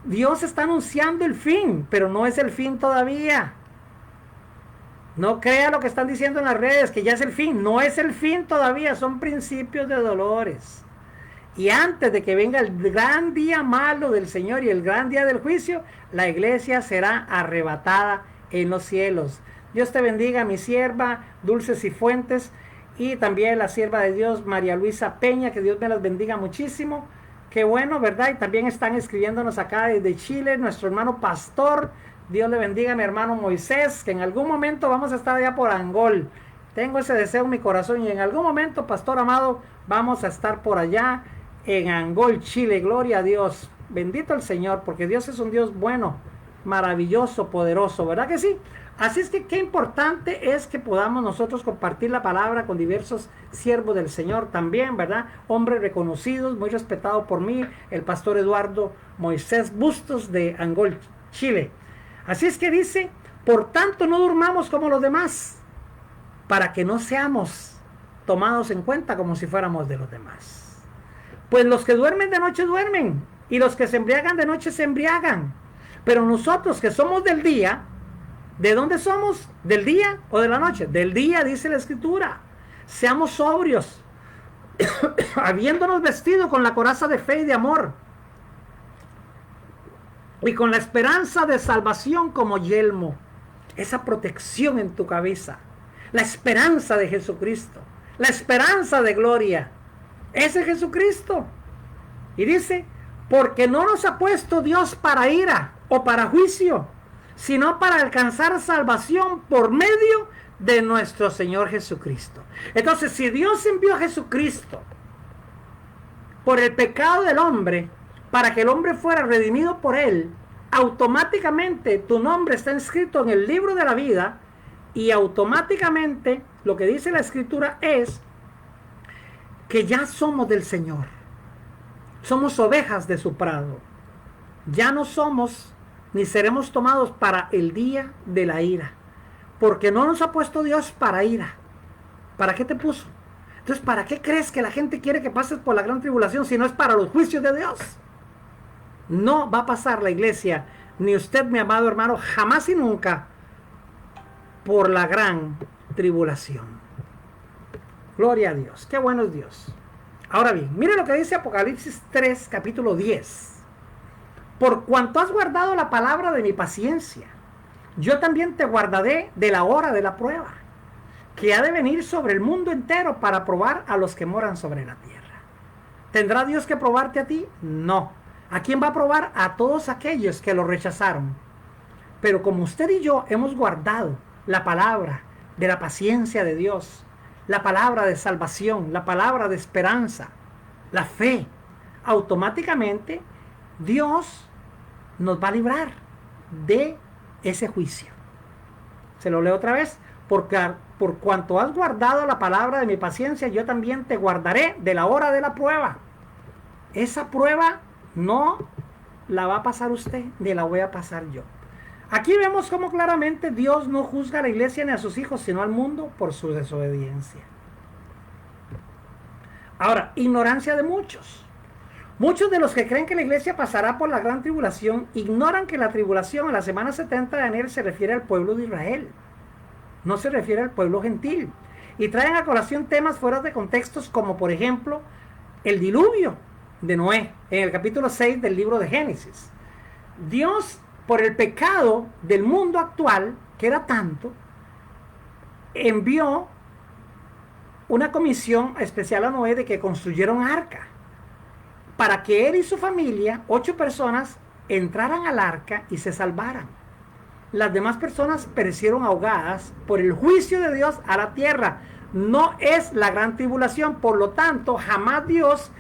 Dios está anunciando el fin, pero no es el fin todavía. No crea lo que están diciendo en las redes, que ya es el fin. No es el fin todavía, son principios de dolores. Y antes de que venga el gran día malo del Señor y el gran día del juicio, la iglesia será arrebatada en los cielos. Dios te bendiga, mi sierva Dulce Cifuentes, y también la sierva de Dios María Luisa Peña, que Dios me las bendiga muchísimo. Qué bueno, ¿verdad? Y también están escribiéndonos acá desde Chile, nuestro hermano Pastor. Dios le bendiga a mi hermano Moisés, que en algún momento vamos a estar allá por Angol. Tengo ese deseo en mi corazón y en algún momento, Pastor amado, vamos a estar por allá en Angol, Chile. Gloria a Dios. Bendito el Señor, porque Dios es un Dios bueno, maravilloso, poderoso, ¿verdad que sí? Así es que qué importante es que podamos nosotros compartir la palabra con diversos siervos del Señor también, ¿verdad? Hombres reconocidos, muy respetados por mí, el pastor Eduardo Moisés Bustos de Angol, Chile. Así es que dice, por tanto no durmamos como los demás, para que no seamos tomados en cuenta como si fuéramos de los demás. Pues los que duermen de noche duermen, y los que se embriagan de noche se embriagan. Pero nosotros que somos del día, ¿de dónde somos? ¿Del día o de la noche? Del día, dice la Escritura. Seamos sobrios, habiéndonos vestido con la coraza de fe y de amor, y con la esperanza de salvación como yelmo. Esa protección en tu cabeza, la esperanza de Jesucristo, la esperanza de gloria. Ese es Jesucristo. Y dice, porque no nos ha puesto Dios para ira o para juicio, sino para alcanzar salvación por medio de nuestro Señor Jesucristo. Entonces, si Dios envió a Jesucristo por el pecado del hombre, para que el hombre fuera redimido por él, automáticamente tu nombre está inscrito en el libro de la vida, y automáticamente lo que dice la Escritura es que ya somos del Señor. Somos ovejas de su prado. Ya no somos ni seremos tomados para el día de la ira. Porque no nos ha puesto Dios para ira. ¿Para qué te puso? Entonces, ¿para qué crees que la gente quiere que pases por la gran tribulación si no es para los juicios de Dios? No va a pasar la iglesia, ni usted, mi amado hermano, jamás y nunca, por la gran tribulación. Gloria a Dios. Qué bueno es Dios. Ahora bien, mire lo que dice Apocalipsis 3, capítulo 10. Por cuanto has guardado la palabra de mi paciencia, yo también te guardaré de la hora de la prueba, que ha de venir sobre el mundo entero para probar a los que moran sobre la tierra. ¿Tendrá Dios que probarte a ti? No. ¿A quién va a probar? A todos aquellos que lo rechazaron. Pero como usted y yo hemos guardado la palabra de la paciencia de Dios, la palabra de salvación, la palabra de esperanza, la fe, automáticamente Dios nos va a librar de ese juicio. Se lo leo otra vez. Por cuanto has guardado la palabra de mi paciencia, yo también te guardaré de la hora de la prueba. Esa prueba no la va a pasar usted, ni la voy a pasar yo. Aquí vemos cómo claramente Dios no juzga a la iglesia ni a sus hijos, sino al mundo por su desobediencia. Ahora, ignorancia de muchos. Muchos de los que creen que la iglesia pasará por la gran tribulación ignoran que la tribulación a la semana 70 de Daniel se refiere al pueblo de Israel. No se refiere al pueblo gentil. Y traen a colación temas fuera de contextos como por ejemplo el diluvio de Noé en el capítulo 6 del libro de Génesis. Dios, por el pecado del mundo actual, que era tanto, envió una comisión especial a Noé de que construyeron arca para que él y su familia, 8 personas, entraran al arca y se salvaran. Las demás personas perecieron ahogadas por el juicio de Dios a la tierra. No es la gran tribulación, por lo tanto, jamás Dios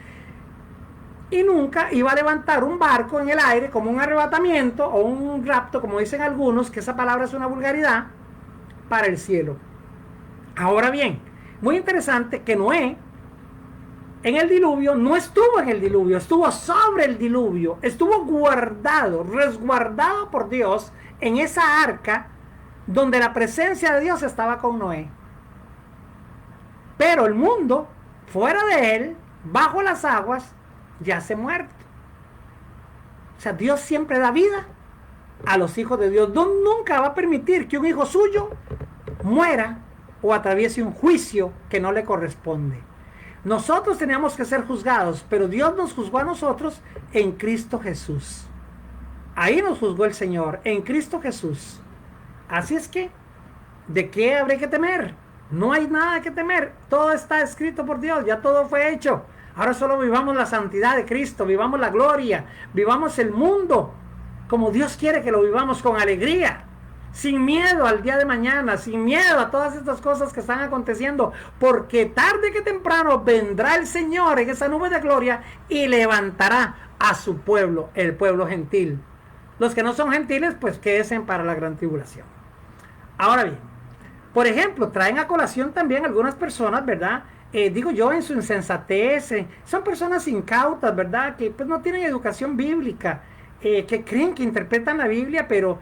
y nunca iba a levantar un barco en el aire como un arrebatamiento o un rapto, como dicen algunos, que esa palabra es una vulgaridad, para el cielo. Ahora bien, muy interesante que Noé en el diluvio no estuvo en el diluvio, estuvo sobre el diluvio, estuvo guardado, resguardado por Dios en esa arca donde la presencia de Dios estaba con Noé. Pero el mundo, fuera de él, bajo las aguas, yace muerto. O sea, Dios siempre da vida a los hijos de Dios. Dios nunca va a permitir que un hijo suyo muera o atraviese un juicio que no le corresponde. Nosotros teníamos que ser juzgados, pero Dios nos juzgó a nosotros en Cristo Jesús. Ahí nos juzgó el Señor, en Cristo Jesús. Así es que, ¿de qué habré que temer? No hay nada que temer. Todo está escrito por Dios, ya todo fue hecho. Ahora solo vivamos la santidad de Cristo, vivamos la gloria, vivamos el mundo como Dios quiere que lo vivamos, con alegría, sin miedo al día de mañana, sin miedo a todas estas cosas que están aconteciendo, porque tarde que temprano vendrá el Señor en esa nube de gloria y levantará a su pueblo, el pueblo gentil. Los que no son gentiles, pues quédense para la gran tribulación. Ahora bien, por ejemplo, traen a colación también algunas personas, ¿verdad? Digo yo, en su insensatez, son personas incautas, ¿verdad? Que pues no tienen educación bíblica, que creen que interpretan la Biblia, pero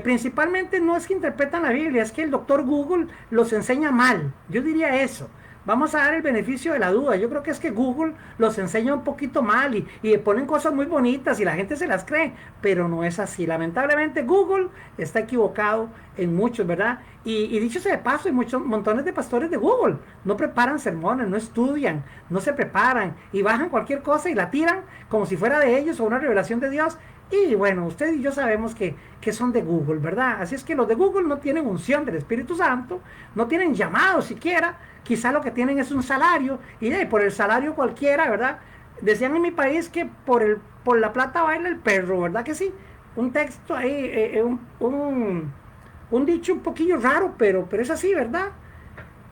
principalmente no es que interpretan la Biblia, es que el doctor Google los enseña mal. Yo diría eso. Vamos a dar el beneficio de la duda. Yo creo que es que Google los enseña un poquito mal y ponen cosas muy bonitas y la gente se las cree, pero no es así. Lamentablemente Google está equivocado en muchos, ¿verdad? Y dicho sea de paso, hay montones de pastores de Google. No preparan sermones, no estudian, no se preparan y bajan cualquier cosa y la tiran como si fuera de ellos o una revelación de Dios. Y bueno, usted y yo sabemos que son de Google, ¿verdad? Así es que los de Google no tienen unción del Espíritu Santo, no tienen llamado siquiera, quizá lo que tienen es un salario, y por el salario cualquiera, ¿verdad? Decían en mi país que por la plata baila el perro, ¿verdad que sí? Un texto ahí, un dicho un poquillo raro, pero es así, ¿verdad?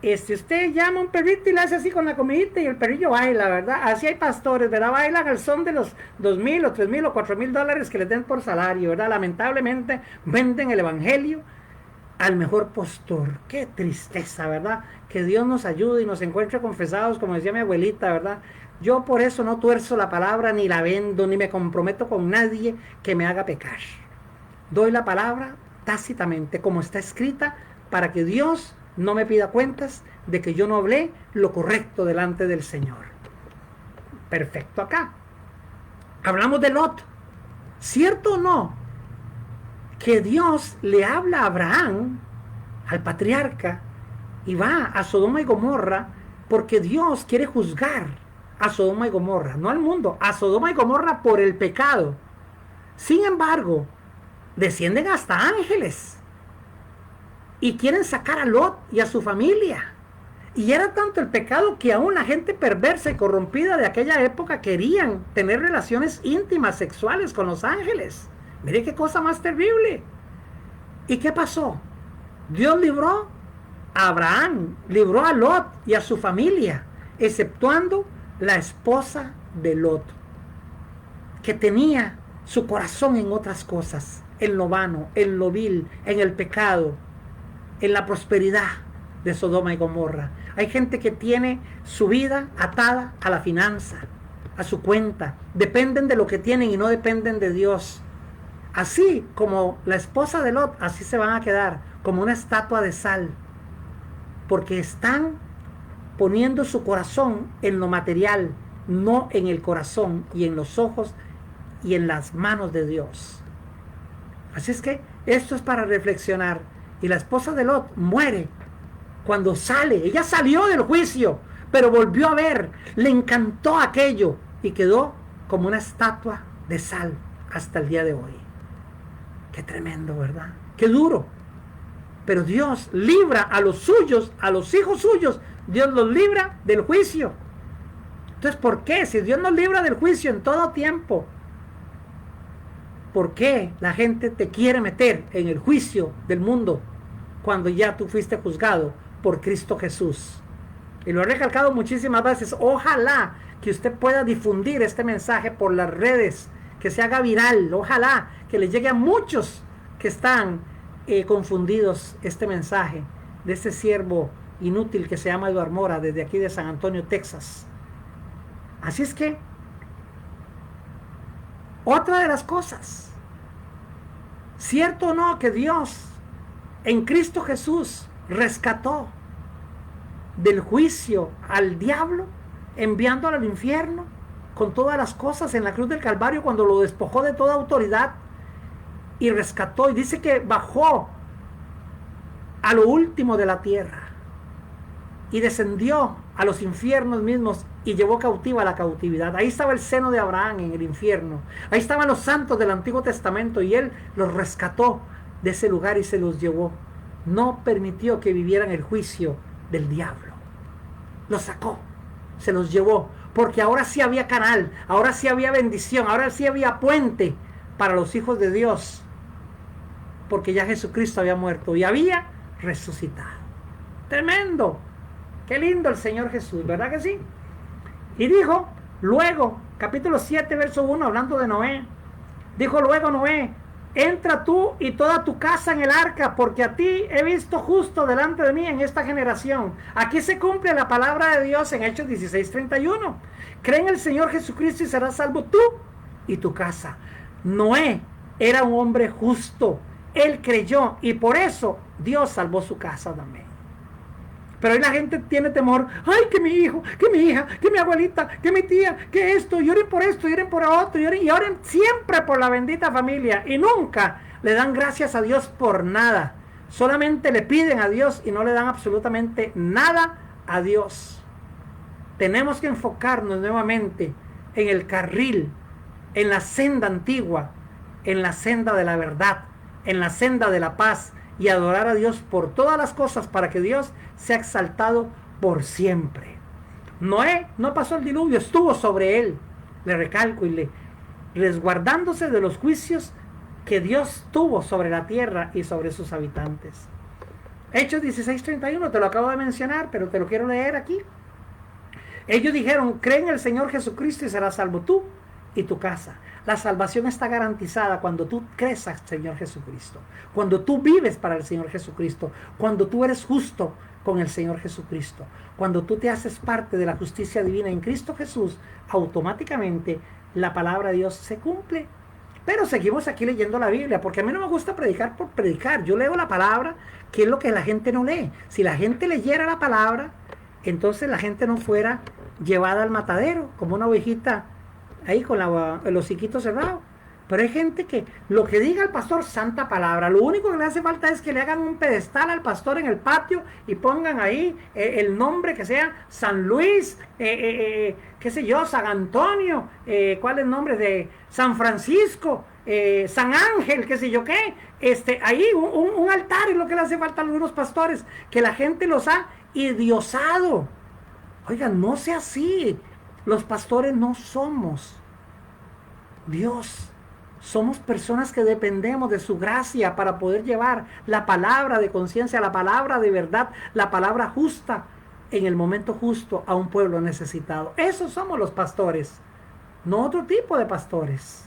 Usted llama a un perrito y le hace así con la comidita y el perrillo baila, ¿verdad? Así hay pastores, ¿verdad? Bailan al son de los 2,000 o 3,000 o 4,000 dólares que les den por salario, ¿verdad? Lamentablemente venden el evangelio al mejor postor. Qué tristeza, ¿verdad? Que Dios nos ayude y nos encuentre confesados, como decía mi abuelita, ¿verdad? Yo por eso no tuerzo la palabra, ni la vendo, ni me comprometo con nadie que me haga pecar. Doy la palabra tácitamente, como está escrita, para que Dios no me pida cuentas de que yo no hablé lo correcto delante del Señor. Perfecto acá. Hablamos de Lot. ¿Cierto o no? Que Dios le habla a Abraham, al patriarca, y va a Sodoma y Gomorra, porque Dios quiere juzgar a Sodoma y Gomorra, no al mundo, a Sodoma y Gomorra por el pecado. Sin embargo, descienden hasta ángeles y quieren sacar a Lot y a su familia. Y era tanto el pecado que aún la gente perversa y corrompida de aquella época querían tener relaciones íntimas sexuales con los ángeles. Mire qué cosa más terrible. ¿Y qué pasó? Dios libró a Abraham, libró a Lot y a su familia, exceptuando la esposa de Lot, que tenía su corazón en otras cosas, en lo vano, en lo vil, en el pecado, en la prosperidad de Sodoma y Gomorra. Hay gente que tiene su vida atada a la finanza, a su cuenta. Dependen de lo que tienen y no dependen de Dios. Así como la esposa de Lot, así se van a quedar, como una estatua de sal, porque están poniendo su corazón en lo material, no en el corazón y en los ojos y en las manos de Dios. Así es que esto es para reflexionar. Y la esposa de Lot muere cuando sale. Ella salió del juicio, pero volvió a ver, le encantó aquello y quedó como una estatua de sal hasta el día de hoy. Qué tremendo, ¿verdad? Qué duro. Pero Dios libra a los suyos, a los hijos suyos, Dios los libra del juicio. Entonces, ¿por qué? Si Dios nos libra del juicio en todo tiempo, ¿por qué la gente te quiere meter en el juicio del mundo cuando ya tú fuiste juzgado por Cristo Jesús? Y lo he recalcado muchísimas veces. Ojalá que usted pueda difundir este mensaje por las redes, que se haga viral. Ojalá que le llegue a muchos que están confundidos este mensaje de este siervo inútil que se llama Eduardo Mora, desde aquí de San Antonio, Texas. Así es que, otra de las cosas, cierto o no que Dios en Cristo Jesús rescató del juicio al diablo, enviándolo al infierno con todas las cosas en la cruz del Calvario, cuando lo despojó de toda autoridad y rescató, y dice que bajó a lo último de la tierra y descendió a los infiernos mismos y llevó cautiva la cautividad. Ahí estaba el seno de Abraham en el infierno, ahí estaban los santos del Antiguo Testamento, y él los rescató de ese lugar y se los llevó. No permitió que vivieran el juicio del diablo, los sacó, se los llevó, porque ahora sí había canal, ahora sí había bendición, ahora sí había puente para los hijos de Dios, porque ya Jesucristo había muerto y había resucitado. Tremendo. Qué lindo el Señor Jesús, ¿verdad que sí? Y dijo luego, capítulo 7, verso 1, hablando de Noé, dijo luego Noé: entra tú y toda tu casa en el arca, porque a ti he visto justo delante de mí en esta generación. Aquí se cumple la palabra de Dios en Hechos 16:31. Cree en el Señor Jesucristo y serás salvo tú y tu casa. Noé era un hombre justo. Él creyó y por eso Dios salvó su casa también. Pero hoy la gente tiene temor. Ay, que mi hijo, que mi hija, que mi abuelita, que mi tía, que esto, y oren por esto, y oren por otro, y oren siempre por la bendita familia. Y nunca le dan gracias a Dios por nada. Solamente le piden a Dios y no le dan absolutamente nada a Dios. Tenemos que enfocarnos nuevamente en el carril, en la senda antigua, en la senda de la verdad, en la senda de la paz, y adorar a Dios por todas las cosas, para que Dios sea exaltado por siempre. Noé no pasó el diluvio, estuvo sobre él, le recalco, y resguardándose de los juicios que Dios tuvo sobre la tierra y sobre sus habitantes. Hechos 16:31, te lo acabo de mencionar, pero te lo quiero leer aquí. Ellos dijeron: cree en el Señor Jesucristo y serás salvo tú y tu casa. La salvación está garantizada cuando tú crees al Señor Jesucristo, cuando tú vives para el Señor Jesucristo, cuando tú eres justo con el Señor Jesucristo, cuando tú te haces parte de la justicia divina en Cristo Jesús, automáticamente la palabra de Dios se cumple. Pero seguimos aquí leyendo la Biblia, porque a mí no me gusta predicar por predicar. Yo leo la palabra, que es lo que la gente no lee. Si la gente leyera la palabra, entonces la gente no fuera llevada al matadero, como una ovejita ahí con el hociquito cerrado. Pero hay gente que lo que diga el pastor, santa palabra. Lo único que le hace falta es que le hagan un pedestal al pastor en el patio y pongan ahí el nombre que sea San Luis, qué sé yo, San Antonio, ¿cuál es el nombre de San Francisco, San Ángel, qué sé yo qué? Ahí un altar es lo que le hace falta a algunos pastores, que la gente los ha idiosado. Oigan, no sea así. Los pastores no somos Dios. Somos personas que dependemos de su gracia para poder llevar la palabra de conciencia, la palabra de verdad, la palabra justa en el momento justo a un pueblo necesitado. Esos somos los pastores, no otro tipo de pastores.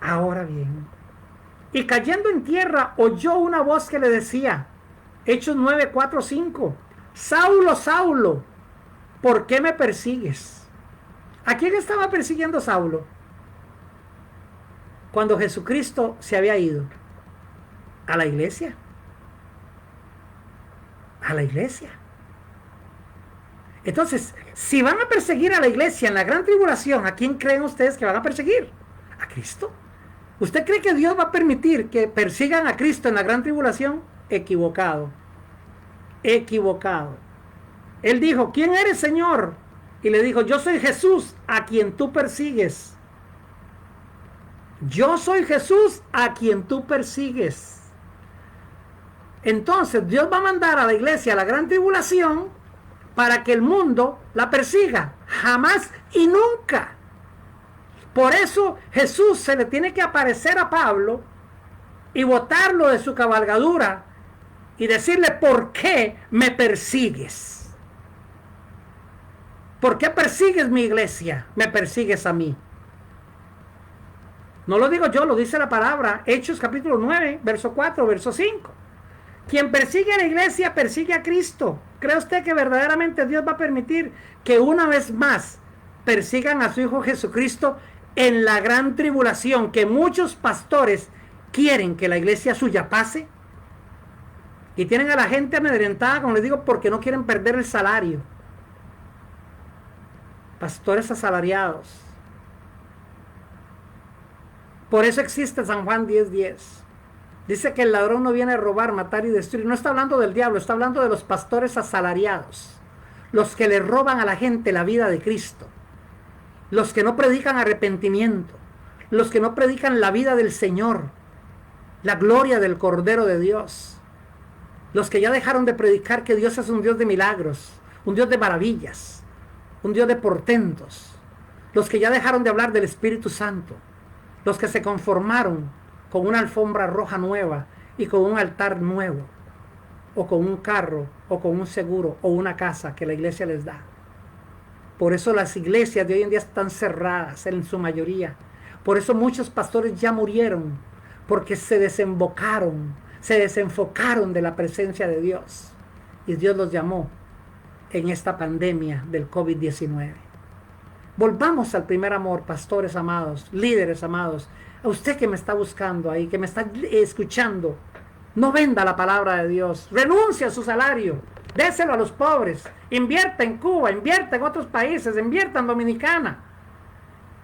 Ahora bien, y cayendo en tierra oyó una voz que le decía, Hechos 9, 4, 5, Saulo, Saulo, ¿por qué me persigues? ¿A quién estaba persiguiendo Saulo? Cuando Jesucristo se había ido a la iglesia. A la iglesia. Entonces, si van a perseguir a la iglesia en la gran tribulación, ¿a quién creen ustedes que van a perseguir? ¿A Cristo? ¿Usted cree que Dios va a permitir que persigan a Cristo en la gran tribulación? Equivocado. Equivocado. Él dijo, ¿quién eres, Señor? Y le dijo, yo soy Jesús, a quien tú persigues. Yo soy Jesús a quien tú persigues. Entonces Dios va a mandar a la iglesia a la gran tribulación para que el mundo la persiga. Jamás y nunca. Por eso Jesús se le tiene que aparecer a Pablo y botarlo de su cabalgadura y decirle, ¿por qué me persigues? ¿Por qué persigues mi iglesia? Me persigues a mí. No lo digo yo, lo dice la palabra. Hechos capítulo 9, verso 4, verso 5. Quien persigue a la iglesia, persigue a Cristo. ¿Cree usted que verdaderamente Dios va a permitir que una vez más persigan a su Hijo Jesucristo en la gran tribulación, que muchos pastores quieren que la iglesia suya pase? Y tienen a la gente amedrentada, como les digo, porque no quieren perder el salario. Pastores asalariados. Por eso existe San Juan 10:10. Dice que el ladrón no viene a robar, matar y destruir. No está hablando del diablo, está hablando de los pastores asalariados. Los que le roban a la gente la vida de Cristo. Los que no predican arrepentimiento. Los que no predican la vida del Señor. La gloria del Cordero de Dios. Los que ya dejaron de predicar que Dios es un Dios de milagros. Un Dios de maravillas. Un Dios de portentos. Los que ya dejaron de hablar del Espíritu Santo. Los que se conformaron con una alfombra roja nueva y con un altar nuevo, o con un carro, o con un seguro, o una casa que la iglesia les da. Por eso las iglesias de hoy en día están cerradas en su mayoría. Por eso muchos pastores ya murieron, porque se desenfocaron de la presencia de Dios. Y Dios los llamó en esta pandemia del COVID-19. Volvamos al primer amor, pastores amados, líderes amados. A usted que me está buscando ahí, que me está escuchando, no venda la palabra de Dios. Renuncia a su salario. Déselo a los pobres. Invierta en Cuba, invierta en otros países, invierta en Dominicana.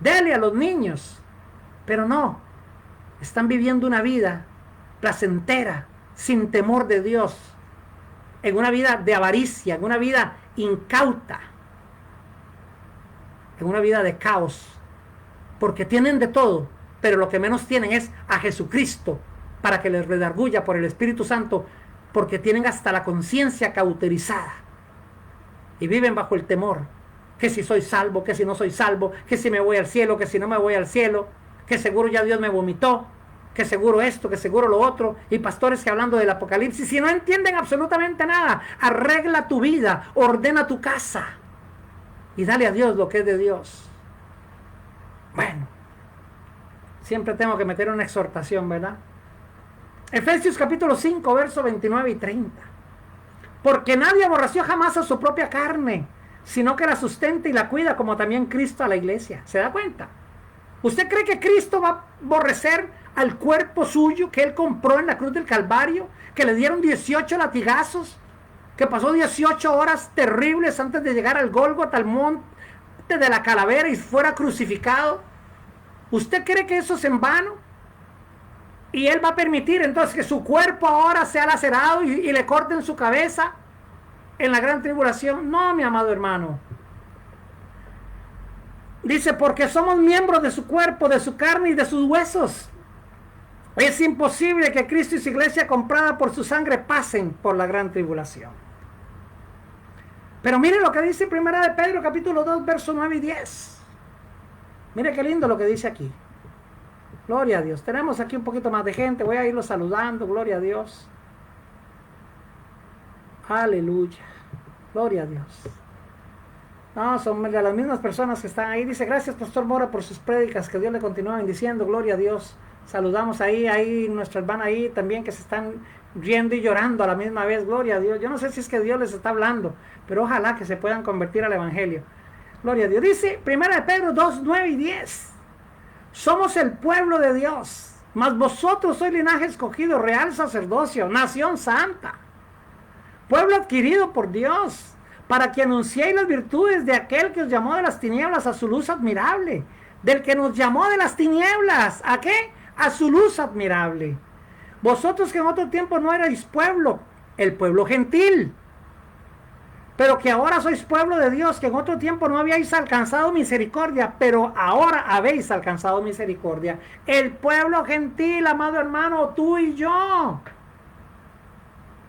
Dele a los niños. Pero no, están viviendo una vida placentera, sin temor de Dios. En una vida de avaricia, en una vida incauta. En una vida de caos, porque tienen de todo, pero lo que menos tienen es a Jesucristo para que les redarguya por el Espíritu Santo, porque tienen hasta la conciencia cauterizada y viven bajo el temor, que si soy salvo, que si no soy salvo, que si me voy al cielo, que si no me voy al cielo, que seguro ya Dios me vomitó, que seguro esto, que seguro lo otro, y pastores que hablando del Apocalipsis, si no entienden absolutamente nada, arregla tu vida, ordena tu casa, y dale a Dios lo que es de Dios. Bueno, Siempre tengo que meter una exhortación, ¿verdad? Efesios capítulo 5, verso 29 y 30. Porque nadie aborreció jamás a su propia carne, sino que la sustenta y la cuida, como también Cristo a la iglesia. ¿Se da cuenta? ¿Usted cree que Cristo va a aborrecer al cuerpo suyo que Él compró en la cruz del Calvario? Que le dieron 18 latigazos, que pasó 18 horas terribles antes de llegar al Gólgota, al monte de la calavera, y fuera crucificado. ¿Usted cree que eso es en vano? Y Él va a permitir entonces que su cuerpo ahora sea lacerado y le corten su cabeza en la gran tribulación. No, mi amado hermano. Dice, porque somos miembros de su cuerpo, de su carne y de sus huesos. Es imposible que Cristo y su iglesia comprada por su sangre pasen por la gran tribulación. Pero mire lo que dice 1 de Pedro capítulo 2, versos 9 y 10. Mire qué lindo lo que dice aquí. Gloria a Dios. Tenemos aquí un poquito más de gente. Voy a irlo saludando. Gloria a Dios. Aleluya. Gloria a Dios. No, son de las mismas personas que están ahí. Dice, gracias Pastor Mora por sus prédicas. Que Dios le continúe bendiciendo. Gloria a Dios. Saludamos ahí nuestra hermana ahí también, que se están riendo y llorando a la misma vez. Gloria a Dios. Yo no sé si es que Dios les está hablando, pero ojalá que se puedan convertir al evangelio. Gloria a Dios. Dice 1 de Pedro 2, 9 y 10. Somos el pueblo de Dios, mas vosotros sois linaje escogido, real sacerdocio, nación santa, pueblo adquirido por Dios, para que anunciéis las virtudes de aquel que os llamó de las tinieblas a su luz admirable, del que nos llamó de las tinieblas, ¿a qué? A su luz admirable. Vosotros que en otro tiempo no erais pueblo, el pueblo gentil, pero que ahora sois pueblo de Dios, que en otro tiempo no habíais alcanzado misericordia, pero ahora habéis alcanzado misericordia. El pueblo gentil, amado hermano, tú y yo.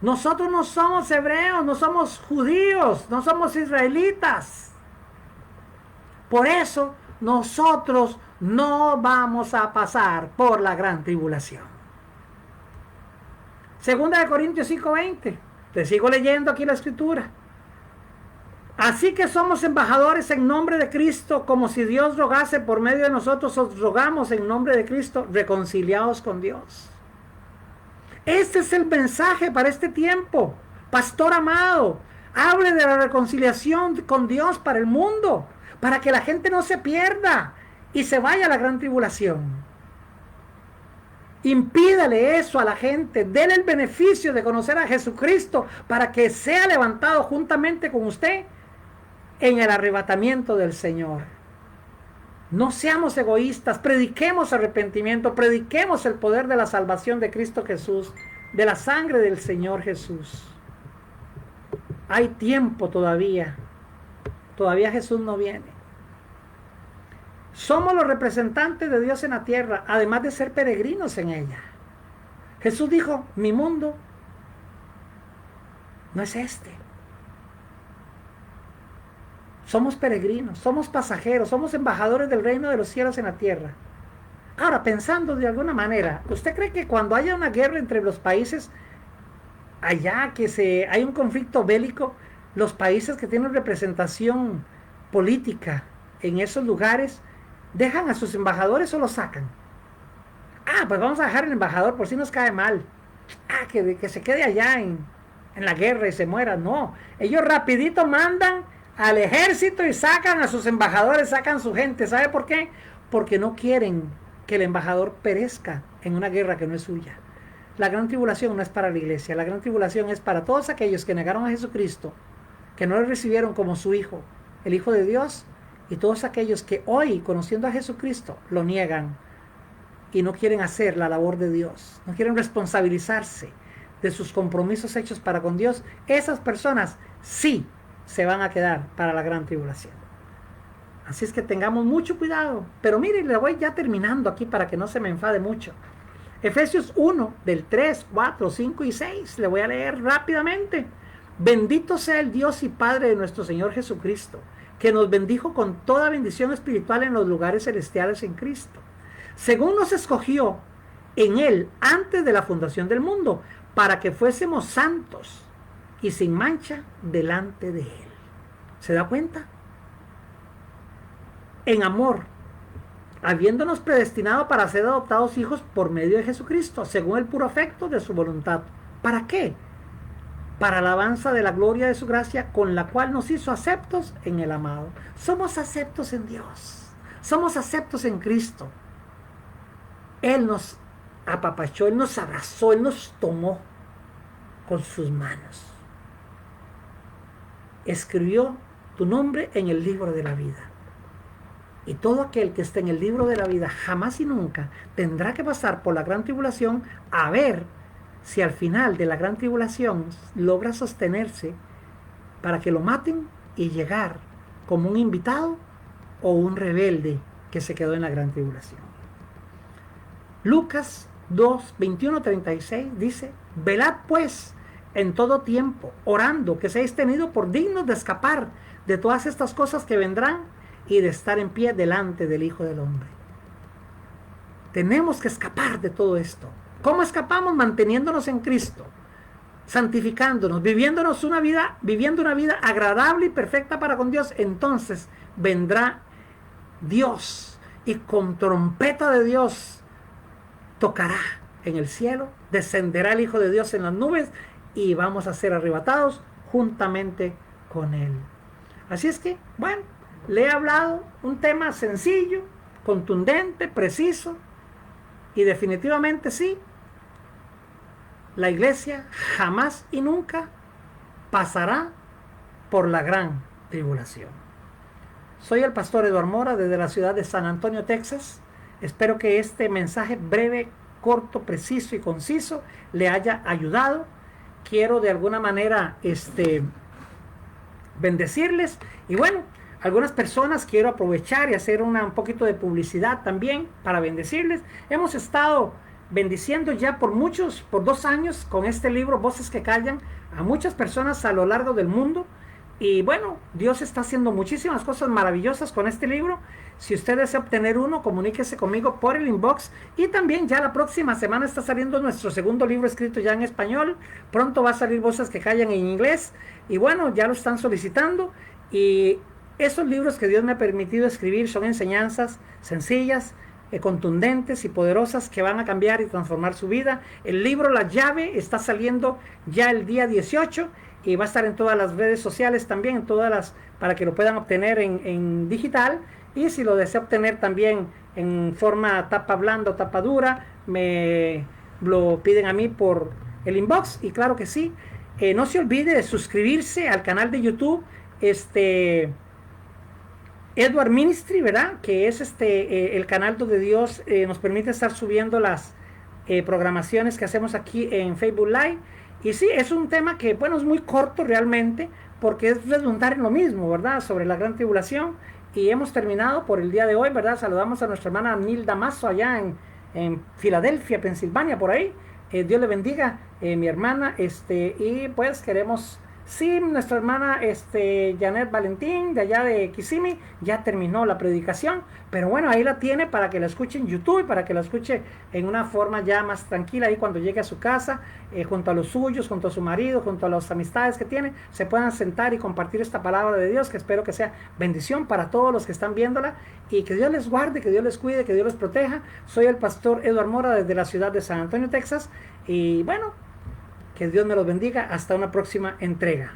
Nosotros no somos hebreos, no somos judíos, no somos israelitas. Por eso nosotros no vamos a pasar por la gran tribulación. Segunda de Corintios 5:20. Te sigo leyendo aquí la escritura. Así que somos embajadores en nombre de Cristo, como si Dios rogase por medio de nosotros, os rogamos en nombre de Cristo, reconciliados con Dios. Este es el mensaje para este tiempo. Pastor amado, hable de la reconciliación con Dios para el mundo, para que la gente no se pierda y se vaya a la gran tribulación. Impídale eso a la gente, déle el beneficio de conocer a Jesucristo para que sea levantado juntamente con usted en el arrebatamiento del Señor. No seamos egoístas, prediquemos arrepentimiento, prediquemos el poder de la salvación de Cristo Jesús, de la sangre del Señor Jesús. Hay tiempo todavía Jesús no viene. Somos los representantes de Dios en la tierra, además de ser peregrinos en ella. Jesús dijo, mi mundo no es este. Somos peregrinos, somos pasajeros, somos embajadores del reino de los cielos en la tierra. Ahora, pensando de alguna manera, ¿usted cree que cuando haya una guerra entre los países, allá hay un conflicto bélico, los países que tienen representación política en esos lugares, dejan a sus embajadores o los sacan? Pues vamos a dejar el embajador por si nos cae mal. Que se quede allá en la guerra y se muera. No, ellos rapidito mandan al ejército y sacan a sus embajadores, sacan su gente. ¿Sabe por qué? Porque no quieren que el embajador perezca en una guerra que no es suya. La gran tribulación no es para la iglesia, la gran tribulación es para todos aquellos que negaron a Jesucristo, que no le recibieron como su Hijo, el Hijo de Dios, y todos aquellos que hoy, conociendo a Jesucristo, lo niegan y no quieren hacer la labor de Dios, no quieren responsabilizarse de sus compromisos hechos para con Dios. Esas personas sí se van a quedar para la gran tribulación. Así es que tengamos mucho cuidado. Pero mire, le voy ya terminando aquí para que no se me enfade mucho. Efesios 1, del 3, 4, 5 y 6. Le voy a leer rápidamente. Bendito sea el Dios y Padre de nuestro Señor Jesucristo, que nos bendijo con toda bendición espiritual en los lugares celestiales en Cristo, según nos escogió en Él antes de la fundación del mundo, para que fuésemos santos y sin mancha delante de Él. ¿Se da cuenta? En amor, habiéndonos predestinado para ser adoptados hijos por medio de Jesucristo, según el puro afecto de su voluntad. ¿Para qué? Para alabanza de la gloria de su gracia, con la cual nos hizo aceptos en el amado. Somos aceptos en Dios. Somos aceptos en Cristo. Él nos apapachó, Él nos abrazó, Él nos tomó con sus manos. Escribió tu nombre en el libro de la vida. Y todo aquel que esté en el libro de la vida jamás y nunca tendrá que pasar por la gran tribulación, a ver si al final de la gran tribulación logra sostenerse para que lo maten y llegar como un invitado o un rebelde que se quedó en la gran tribulación. Lucas 2, 21-36 dice: velad pues en todo tiempo, orando, que seáis tenidos por dignos de escapar de todas estas cosas que vendrán y de estar en pie delante del Hijo del Hombre. Tenemos que escapar de todo esto. ¿Cómo escapamos? Manteniéndonos en Cristo, santificándonos, viviendo una vida agradable y perfecta para con Dios. Entonces vendrá Dios y con trompeta de Dios tocará en el cielo, descenderá el Hijo de Dios en las nubes y vamos a ser arrebatados juntamente con Él. Así es que, bueno, le he hablado un tema sencillo, contundente, preciso, y definitivamente sí, la iglesia jamás y nunca pasará por la gran tribulación. Soy el pastor Eduardo Mora desde la ciudad de San Antonio, Texas. Espero que este mensaje breve, corto, preciso y conciso le haya ayudado. Quiero de alguna manera bendecirles. Y bueno, algunas personas quiero aprovechar y hacer un poquito de publicidad también para bendecirles. Hemos estado bendiciendo ya por 2 años con este libro, Voces que Callan, a muchas personas a lo largo del mundo. Y bueno, Dios está haciendo muchísimas cosas maravillosas con este libro. Si usted desea obtener uno, comuníquese conmigo por el inbox. Y también ya la próxima semana está saliendo nuestro segundo libro escrito ya en español. Pronto va a salir Voces que Callan en inglés. Y bueno, ya lo están solicitando. Y esos libros que Dios me ha permitido escribir son enseñanzas sencillas, contundentes y poderosas que van a cambiar y transformar su vida. El libro La Llave está saliendo ya el día 18 y va a estar en todas las redes sociales también, en todas las, para que lo puedan obtener en digital. Y si lo desea obtener también en forma tapa blanda o tapa dura, me lo piden a mí por el inbox. Y claro que sí, no se olvide de suscribirse al canal de YouTube Edward Ministry, ¿verdad? Que es el canal donde Dios nos permite estar subiendo las programaciones que hacemos aquí en Facebook Live. Y sí, es un tema que, bueno, es muy corto realmente, porque es redundar en lo mismo, ¿verdad? Sobre la gran tribulación. Y hemos terminado por el día de hoy, ¿verdad? Saludamos a nuestra hermana Nilda Mazo allá en Filadelfia, Pensilvania, por ahí. Dios le bendiga, mi hermana. Y pues queremos... Sí, nuestra hermana Janet Valentín de allá de Kissimmee ya terminó la predicación, pero bueno, ahí la tiene para que la escuche en YouTube y para que la escuche en una forma ya más tranquila ahí cuando llegue a su casa, junto a los suyos, junto a su marido, junto a las amistades que tiene, se puedan sentar y compartir esta palabra de Dios, que espero que sea bendición para todos los que están viéndola, y que Dios les guarde, que Dios les cuide, que Dios les proteja. Soy el pastor Eduardo Mora desde la ciudad de San Antonio, Texas, y bueno, que Dios me los bendiga. Hasta una próxima entrega.